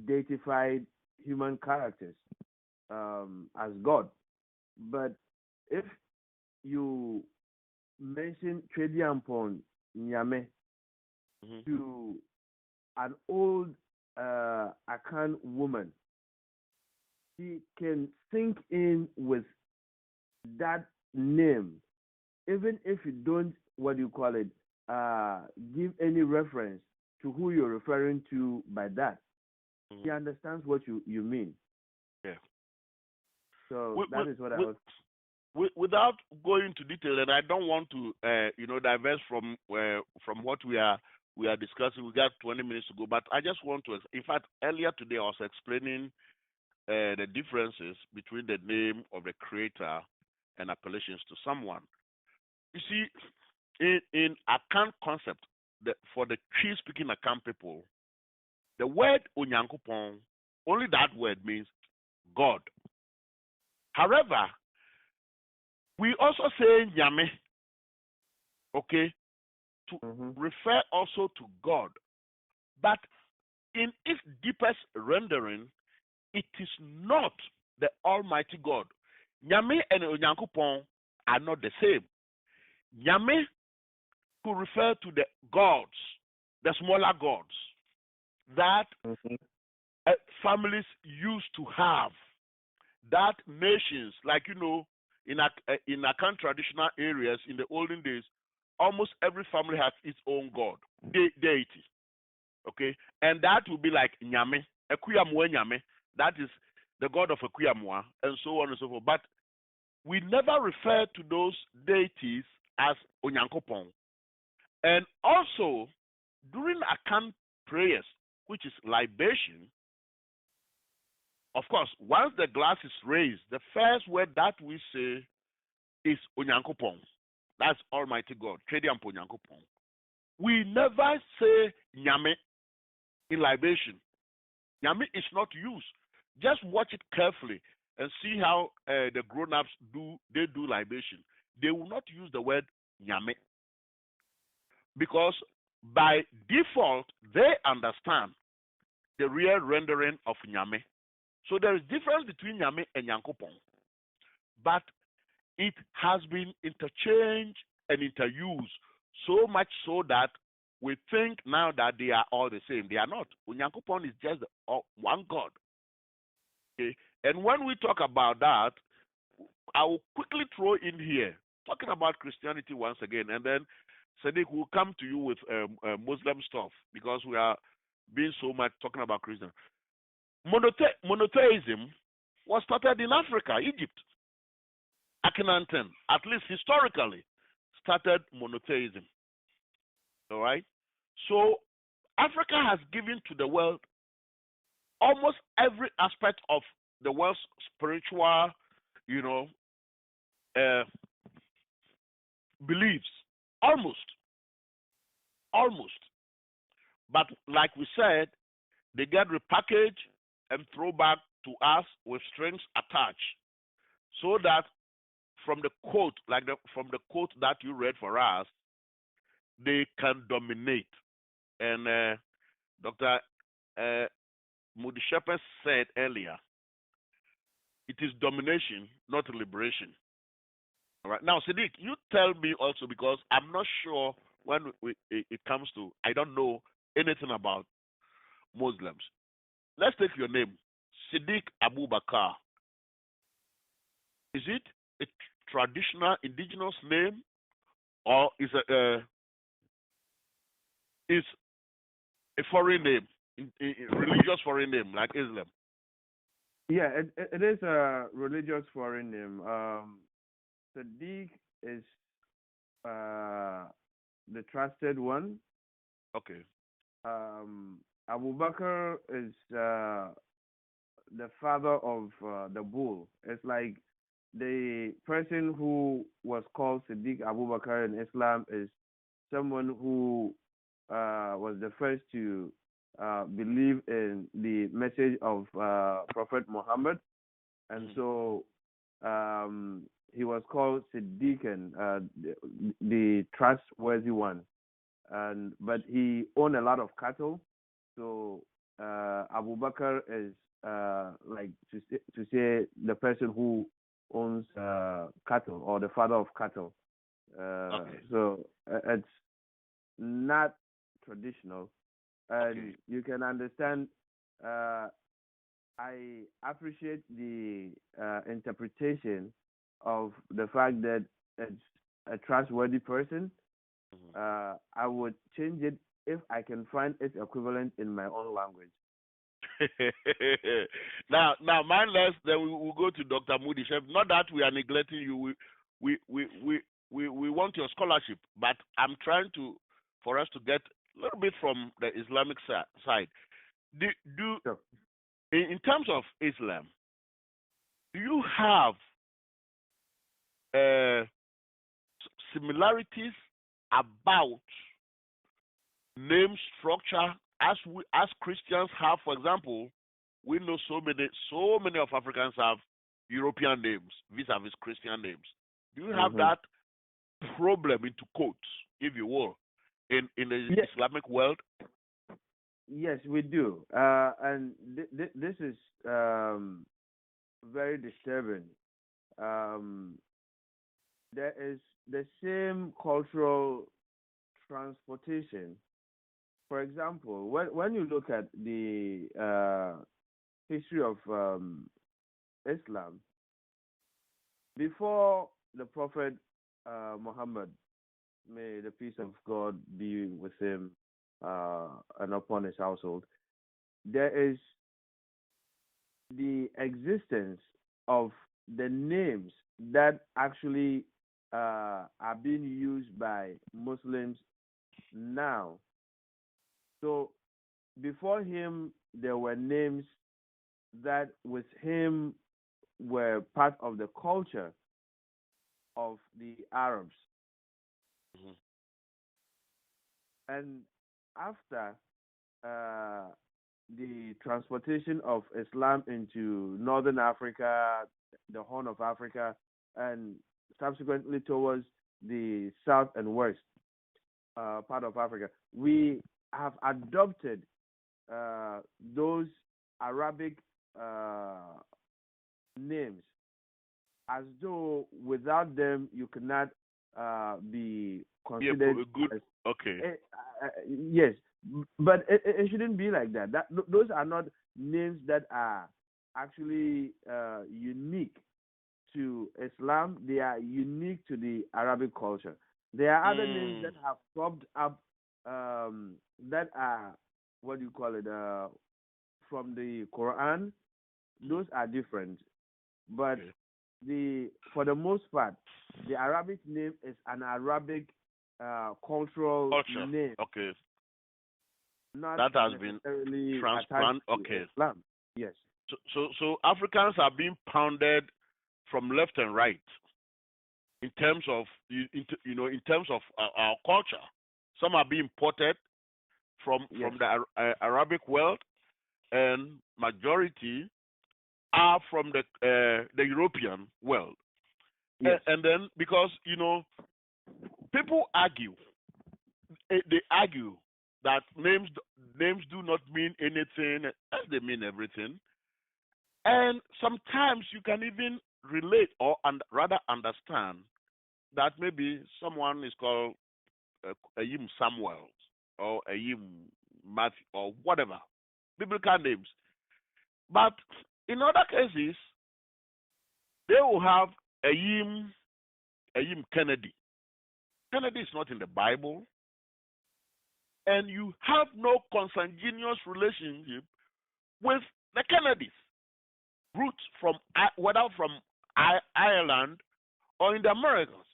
[SPEAKER 6] deified human characters as God. But if you mention Twediampong Nyame to an old Akan woman, she can sink in with that name, even if you don't, what do you call it, give any reference to who you're referring to by that. He understands what you mean.
[SPEAKER 2] Yeah.
[SPEAKER 6] So that is what I was.
[SPEAKER 2] Without going into detail, and I don't want to, diverge from what we are discussing. We got 20 minutes to go, but I just want to. In fact, earlier today I was explaining the differences between the name of the creator and appellations to someone. You see, in Akan concept, for the Twi-speaking Akan people, the word Onyankopon, only that word means God. However, we also say Nyame, to refer also to God. But in its deepest rendering, it is not the Almighty God. Nyame and Onyankopon are not the same. Nyame could refer to the gods, the smaller gods that families used to have, that nations, like in Akan traditional areas in the olden days, almost every family has its own god, deity. Okay, and that would be like Nyame, Ekuyamwa Nyame, that is the god of Ekuyamwa, and so on and so forth. But we never refer to those deities as Onyankopon. And also, during Akan prayers, which is libation, of course, once the glass is raised, the first word that we say is Onyankopon. That's Almighty God, Trediampo Onyankopon. We never say Nyame in libation. Nyame is not used. Just watch it carefully and see how the grown-ups do libation. They will not use the word Nyame, because by default they understand the real rendering of Nyame. So there is difference between Nyame and Nyankopon, but it has been interchanged and interused so much so that we think now that they are all the same. They are not. Nyankopon is just one God. Okay? And when we talk about that, I will quickly throw in here, talking about Christianity once again, and then Sadiq will come to you with Muslim stuff, because we are being so much talking about Christian. Monotheism was started in Africa, Egypt. Akhenaten, at least historically, started monotheism. All right? So Africa has given to the world almost every aspect of the world's spiritual, beliefs. Almost. But like we said, they get repackaged and throw back to us with strings attached, so that from the quote, from the quote that you read for us, they can dominate. And Dr. Moody Shepherd said earlier, it is domination, not liberation. All right. Now, Sadiq, you tell me also, because I'm not sure when it comes to, I don't know anything about Muslims. Let's take your name, Siddiq Abubakar. Is it a traditional indigenous name, or is a foreign name, a religious foreign name like Islam?
[SPEAKER 6] Yeah, it is a religious foreign name. Sadiq is the trusted one.
[SPEAKER 2] Okay.
[SPEAKER 6] Abu Bakr is the father of the bull. It's like the person who was called Siddiq Abu Bakr in Islam is someone who was the first to believe in the message of Prophet Muhammad, and so he was called Siddiqan, the trustworthy one. But he owned a lot of cattle, so Abu Bakr is like to say the person who owns cattle, or the father of cattle.
[SPEAKER 2] Okay.
[SPEAKER 6] So it's not traditional, and
[SPEAKER 2] Okay.
[SPEAKER 6] you can understand. I appreciate the interpretation of the fact that it's a trustworthy person. I would change it if I can find its equivalent in my own language.
[SPEAKER 2] now, mind less, then we will go to Dr. Moody Shepherd. Not that we are neglecting you. We want your scholarship, but I'm trying for us to get a little bit from the Islamic side.
[SPEAKER 6] Sure.
[SPEAKER 2] In terms of Islam, do you have similarities about name structure as Christians have? For example, we know so many of Africans have European names vis-a-vis Christian names. Do you have that problem, into quotes, if you will, in the Islamic world?
[SPEAKER 6] Yes, we do. And this is very disturbing. Um, there is the same cultural transportation. For example, when you look at the history of Islam, before the Prophet Muhammad, may the peace of God be with him and upon his household, there is the existence of the names that actually are being used by Muslims now. So before him, there were names that with him were part of the culture of the Arabs.
[SPEAKER 2] Mhm.
[SPEAKER 6] And after the transportation of Islam into Northern Africa, the Horn of Africa, and subsequently towards the South and West part of Africa, we have adopted those Arabic names as though without them you cannot be considered
[SPEAKER 2] a good.
[SPEAKER 6] as
[SPEAKER 2] Okay.
[SPEAKER 6] yes, but it shouldn't be like that. Those are not names that are actually unique to Islam. They are unique to the Arabic culture. There are other names that have popped up that are what do you call it from the Quran. Those are different, but
[SPEAKER 2] Okay.
[SPEAKER 6] for the most part, the Arabic name is an Arabic cultural
[SPEAKER 2] Culture.
[SPEAKER 6] name,
[SPEAKER 2] Okay.
[SPEAKER 6] not
[SPEAKER 2] That has been
[SPEAKER 6] necessarily attached
[SPEAKER 2] transplant.
[SPEAKER 6] to
[SPEAKER 2] Okay.
[SPEAKER 6] Islam. Yes.
[SPEAKER 2] So Africans are being pounded from left and right in terms of in terms of our culture. Some are being imported from
[SPEAKER 6] Yes.
[SPEAKER 2] the Arabic world, and majority are from the European world.
[SPEAKER 6] Yes.
[SPEAKER 2] And then because people argue, they argue that names do not mean anything, as they mean everything. And sometimes you can even relate or rather understand that maybe someone is called Ayim Samuel or Ayim Matthew or whatever, biblical names. But in other cases, they will have Ayim Kennedy. Kennedy is not in the Bible, and you have no consanguineous relationship with the Kennedys. Roots from whether from Ireland or in the Americas.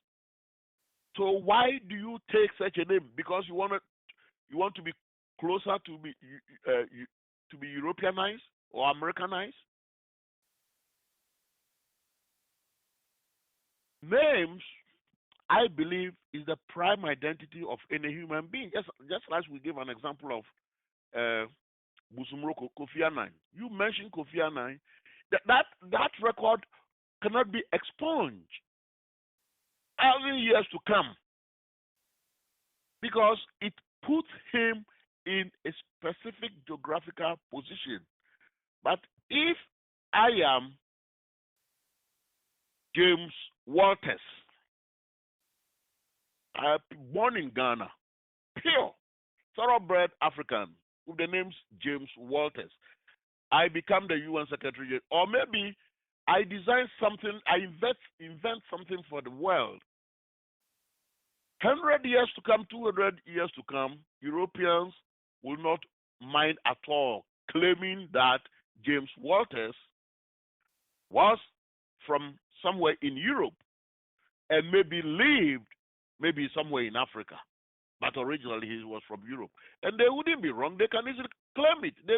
[SPEAKER 2] So why do you take such a name? Because you want to be closer to be Europeanized or Americanized? Names, I believe, is the prime identity of any human being. Just as we give an example of Busumro Kofi Annan. You mentioned Kofi Annan. That record cannot be expunged 1,000 years to come because it puts him in a specific geographical position. But if I am James Walters, born in Ghana, pure, thoroughbred African, with the name's James Walters, I become the UN Secretary, or maybe I design something, I invent something for the world. 100 years to come, 200 years to come, Europeans will not mind at all claiming that James Walters was from somewhere in Europe and maybe lived maybe somewhere in Africa, but originally he was from Europe. And they wouldn't be wrong. They can easily claim it. They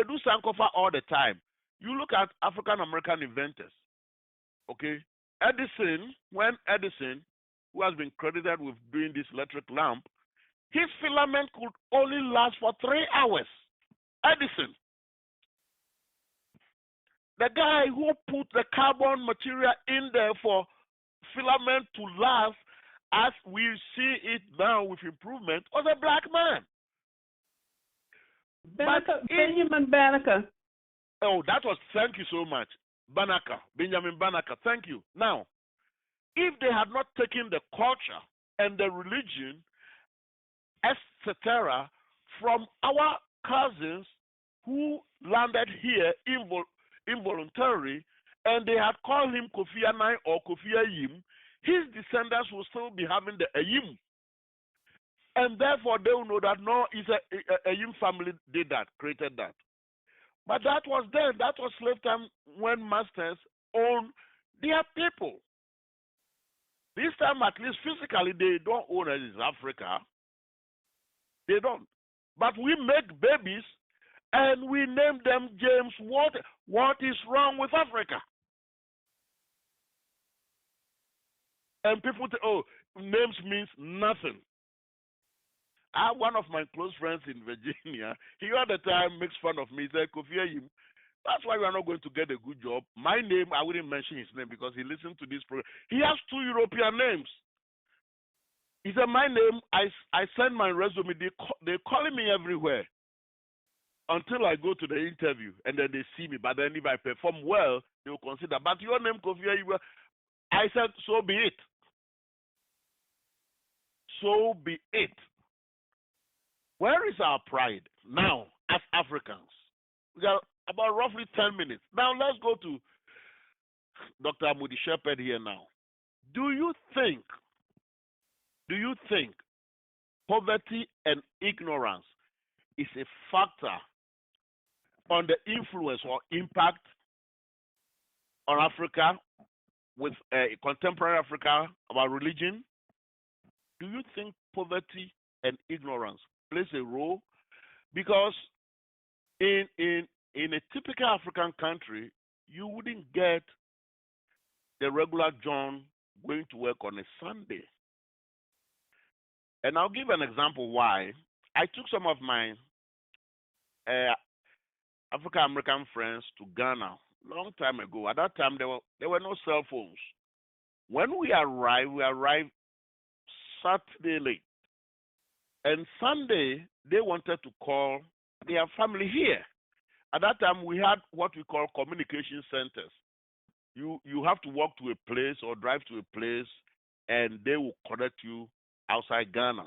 [SPEAKER 2] do Sankofa all the time. You look at African American inventors, okay? Edison, who has been credited with doing this electric lamp, his filament could only last for 3 hours. Edison, the guy who put the carbon material in there for filament to last, as we see it now with improvement, was a black man.
[SPEAKER 3] Benjamin Banneker.
[SPEAKER 2] Oh, that was, thank you so much. Banneker, Benjamin Banneker, thank you. Now, if they had not taken the culture and the religion, etc., from our cousins who landed here involuntarily, and they had called him Kofi Annan or Kofi Ayim, his descendants will still be having the Ayim. And therefore, they will know that no, it's a Ayim family did that, created that. But that was then, that was slave time when masters owned their people. This time, at least physically, they don't own it in Africa. They don't. But we make babies and we name them James. What is wrong with Africa? And people say, oh, names means nothing. One of my close friends in Virginia, he all the time makes fun of me. He said, Kofi Ayim, that's why we are not going to get a good job. My name, I wouldn't mention his name because he listened to this program. He has 2 European names. He said, my name, I send my resume. They're calling me everywhere until I go to the interview and then they see me. But then if I perform well, they will consider. But your name, Kofi Ayim, I said, so be it. So be it. Where is our pride now as Africans? We got about roughly 10 minutes. Now let's go to Dr. Moody Shepherd here now. Do you think poverty and ignorance is a factor on the influence or impact on Africa with contemporary Africa about religion? Do you think poverty and ignorance plays a role? Because in a typical African country, you wouldn't get the regular John going to work on a Sunday. And I'll give an example why. I took some of my African American friends to Ghana long time ago. At that time, there were no cell phones. When we arrived Saturday late. And Sunday, they wanted to call their family here. At that time, we had what we call communication centers. You have to walk to a place or drive to a place, and they will connect you outside Ghana.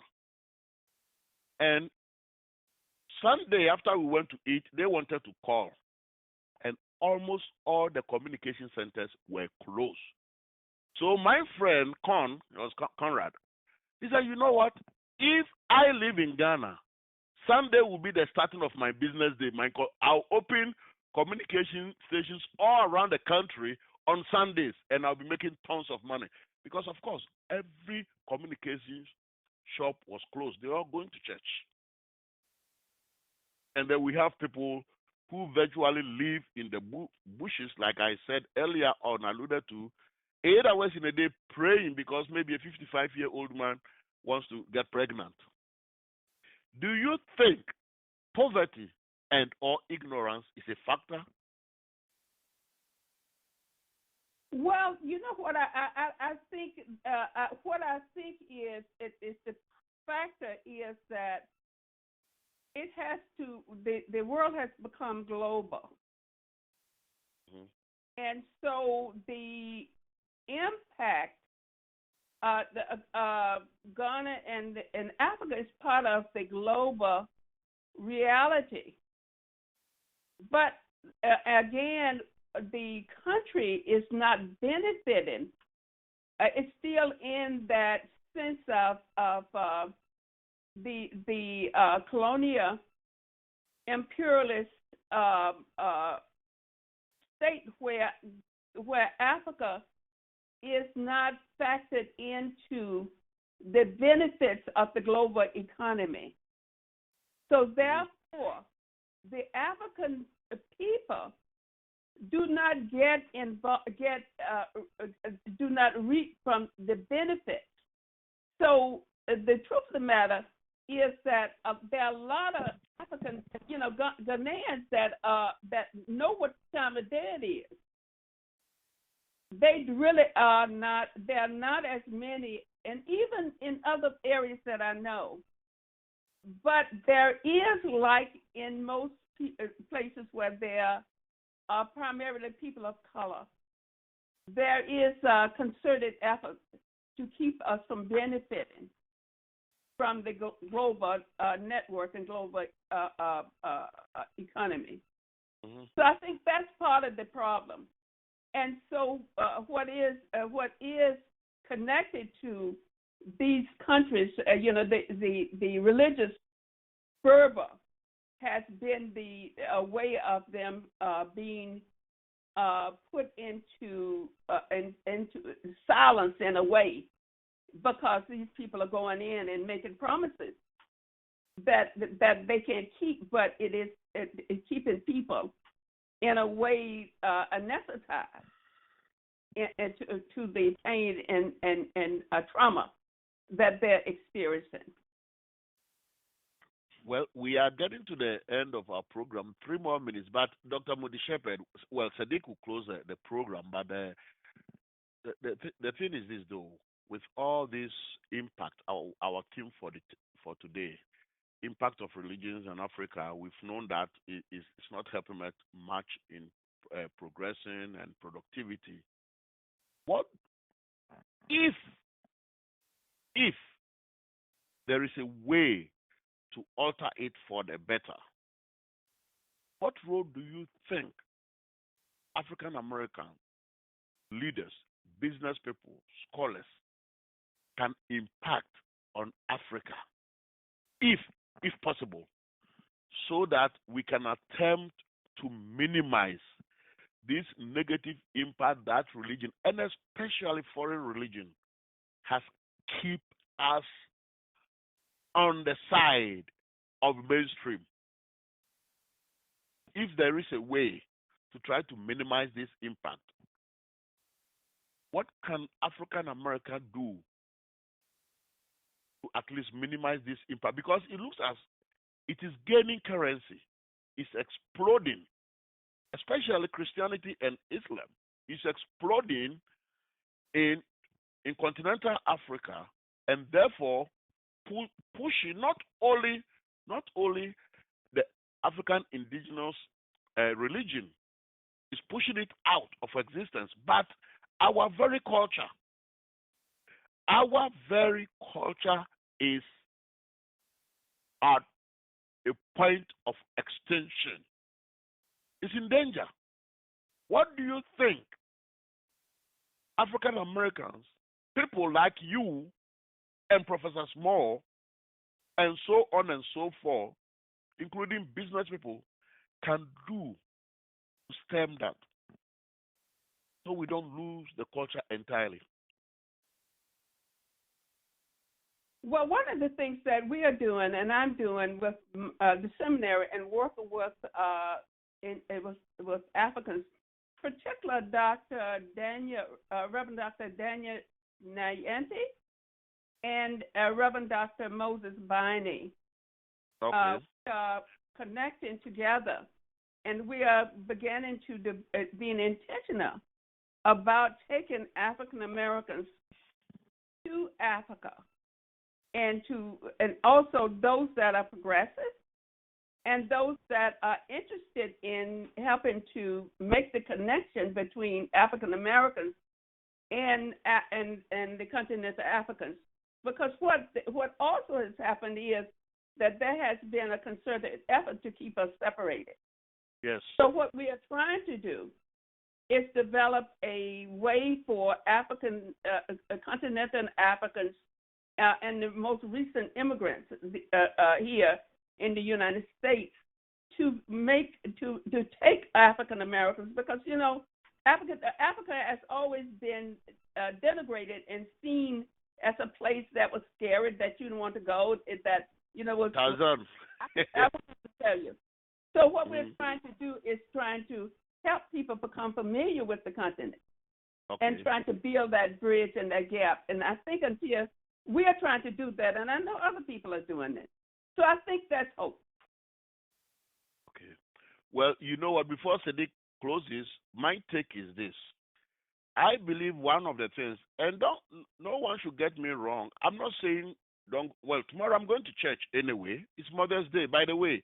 [SPEAKER 2] And Sunday, after we went to eat, they wanted to call. And almost all the communication centers were closed. So my friend, Conrad, he said, you know what? If I live in Ghana, Sunday will be the starting of my business day. I'll open communication stations all around the country on Sundays, and I'll be making tons of money. Because, of course, every communications shop was closed. They were all going to church. And then we have people who virtually live in the bushes, like I said earlier on, alluded to, 8 hours in a day praying because maybe a 55-year-old man wants to get pregnant. Do you think poverty and or ignorance is a factor?
[SPEAKER 3] Well, you know what I think. What I think is the factor is that it has to. The world has become global, and so the impact. Ghana and Africa is part of the global reality. But again, the country is not benefiting. It's still in that sense of the colonial imperialist state where Africa is not factored into the benefits of the global economy. So therefore, the African people do not do not reap from the benefits. So the truth of the matter is that there are a lot of African, Ghanaians that know what time of day it is. They really are not. There are not as many, and even in other areas that I know, but there is, like in most places where there are primarily people of color, there is a concerted effort to keep us from benefiting from the global network and global economy.
[SPEAKER 2] Mm-hmm.
[SPEAKER 3] So I think that's part of the problem. And so what is connected to these countries, the religious fervor has been the way of them being put into silence in a way, because these people are going in and making promises that they can't keep, but it's keeping people in a way anesthetized to the pain and trauma that they're experiencing.
[SPEAKER 2] Well, we are getting to the end of our program. 3 more minutes, but Dr. Moody Shepherd, well, Sadiq will close the program, but the thing is this, though, with all this impact, our theme for today, impact of religions in Africa, we've known that it's not helping much in progressing and productivity. What if there is a way to alter it for the better? What role do you think African American leaders, business people, scholars can impact on Africa, if possible, so that we can attempt to minimize this negative impact that religion, and especially foreign religion, has keep us on the side of mainstream? If there is a way to try to minimize this impact, what can African America do to at least minimize this impact? Because it looks as it is gaining currency, it's exploding, especially Christianity and Islam. It's exploding in continental Africa, and therefore pushing not only the African indigenous religion, is pushing it out of existence, but our very culture. Our very culture is at a point of extinction. It's in danger. What do you think African Americans, people like you and Professor Small, and so on and so forth, including business people, can do to stem that, so we don't lose the culture entirely?
[SPEAKER 3] Well, one of the things that we are doing, and I'm doing with the seminary and working with Africans, particularly Reverend Dr. Daniel Nayenti and Reverend Dr. Moses Biney.
[SPEAKER 2] Okay.
[SPEAKER 3] We are connecting together, and we are beginning to being intentional about taking African Americans to Africa, and also those that are progressive and those that are interested in helping to make the connection between African Americans and the continental Africans. Because what also has happened is that there has been a concerted effort to keep us separated.
[SPEAKER 2] Yes.
[SPEAKER 3] So what we are trying to do is develop a way for continental Africans and the most recent immigrants here in the United States to take African Americans, because Africa has always been denigrated and seen as a place that was scary, that you didn't want to go, that was
[SPEAKER 2] Tarzan.
[SPEAKER 3] I want to tell you. So what we're trying to do is trying to help people become familiar with the continent, and trying to build that bridge and that gap. And I think until we are trying to do that, and I know other people are doing it. So I think that's hope.
[SPEAKER 2] Okay. Well, you know what? Before Sadiq closes, my take is this. I believe one of the things, and no one should get me wrong, I'm not saying don't. Well, tomorrow I'm going to church anyway. It's Mother's Day, by the way.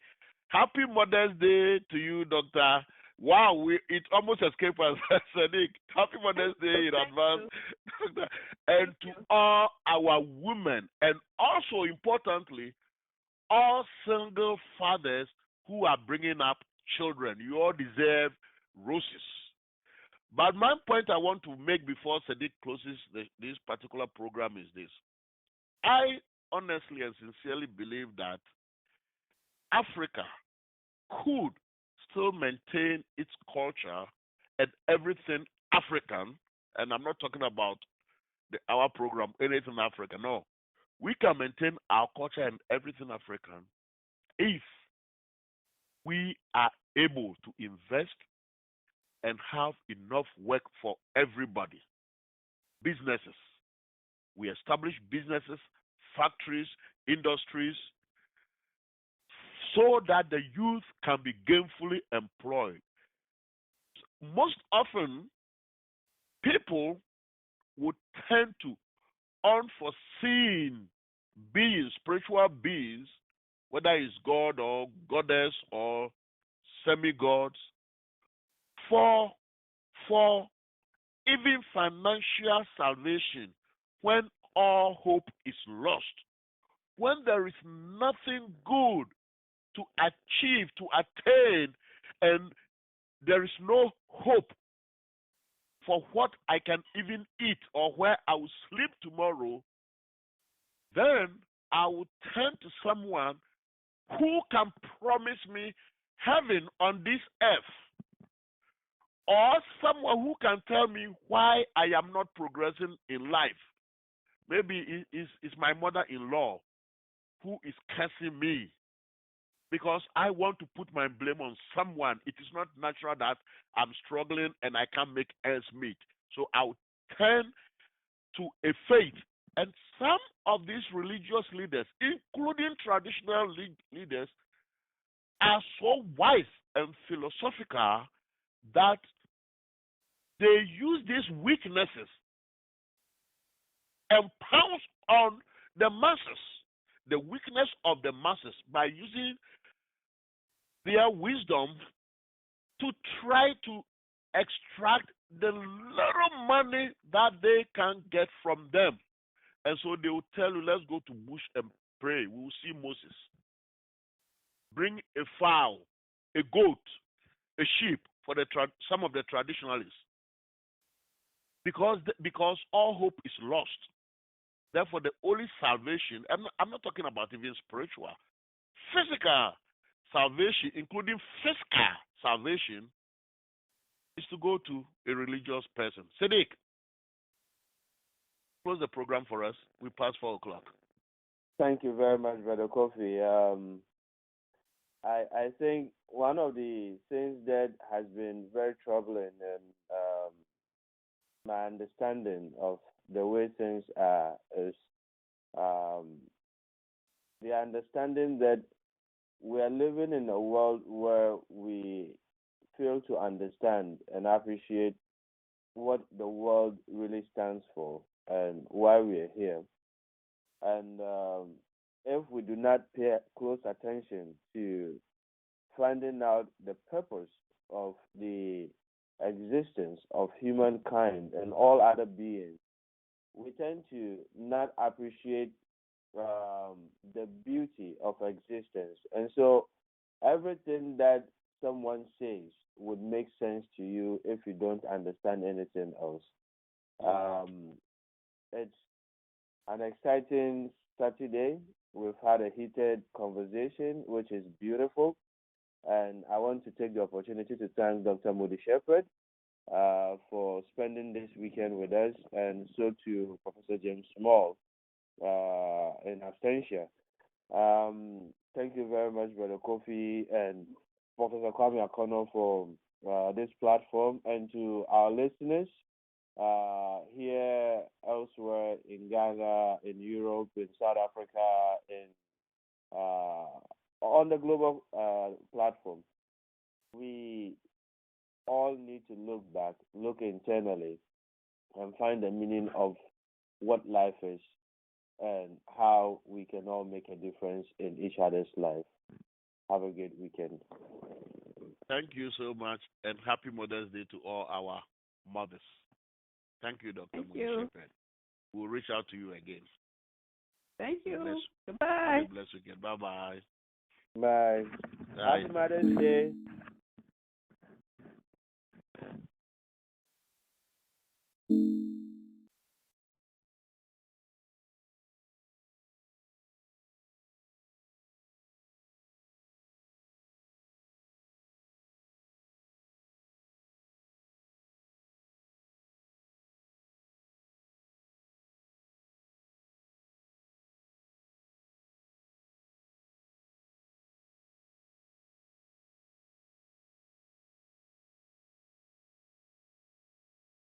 [SPEAKER 2] Happy Mother's Day to you, Doctor. Wow, it almost escaped us, Sadiq. Happy Mother's Day in advance, Doctor, and to all our women, and also importantly, all single fathers who are bringing up children. You all deserve roses. But my point I want to make before Sadiq closes this particular program is this. I honestly and sincerely believe that Africa could still maintain its culture and everything African, and I'm not talking about our program, anything African. No, we can maintain our culture and everything African if we are able to invest and have enough work for everybody. Businesses. We establish businesses, factories, industries, so that the youth can be gainfully employed. Most often, people would tend to unforeseen beings, spiritual beings, whether it's God or goddess or semi-gods, for even financial salvation when all hope is lost, when there is nothing good to achieve, to attain, and there is no hope for what I can even eat or where I will sleep tomorrow, then I will turn to someone who can promise me heaven on this earth, or someone who can tell me why I am not progressing in life. Maybe it's my mother-in-law who is cursing me because I want to put my blame on someone. It is not natural that I'm struggling and I can't make ends meet. So I'll turn to a faith. And some of these religious leaders, including traditional leaders, are so wise and philosophical that they use these weaknesses and pounce on the masses, the weakness of the masses, by using their wisdom to try to extract the little money that they can get from them. And so they will tell you, let's go to bush and pray. We will see Moses. Bring a fowl, a goat, a sheep for some of the traditionalists. Because all hope is lost. Therefore, the only salvation, I'm not talking about even spiritual, physical salvation, including fiscal salvation, is to go to a religious person. Sadiq, close the program for us. We pass 4 o'clock.
[SPEAKER 6] Thank you very much, Brother Kofi. I think one of the things that has been very troubling in my understanding of the way things are is the understanding that we are living in a world where we fail to understand and appreciate what the world really stands for and why we are here. And if we do not pay close attention to finding out the purpose of the existence of humankind and all other beings, we tend to not appreciate the beauty of existence. And so everything that someone says would make sense to you if you don't understand anything else. It's an exciting Saturday. We've had a heated conversation, which is beautiful. And I want to take the opportunity to thank Dr. Moody Shepherd for spending this weekend with us, and so to Professor James Small in absentia. Thank you very much, Brother Kofi and Professor Kwame Akono for this platform, and to our listeners here, elsewhere in Ghana, in Europe, in South Africa, in on the global platform. We all need to look back, look internally, and find the meaning of what life is. and how we can all make a difference in each other's life. Have a good weekend.
[SPEAKER 2] Thank you so much, and happy Mother's Day to all our mothers. Thank you, Dr.
[SPEAKER 3] Thank
[SPEAKER 2] Moody
[SPEAKER 3] you.
[SPEAKER 2] Shepherd. We'll reach out to you again.
[SPEAKER 3] Thank
[SPEAKER 2] God
[SPEAKER 3] you.
[SPEAKER 2] bless.
[SPEAKER 3] Goodbye.
[SPEAKER 2] Have a blessed weekend. Bye-bye.
[SPEAKER 6] Bye.
[SPEAKER 2] Bye.
[SPEAKER 6] Happy Mother's Day.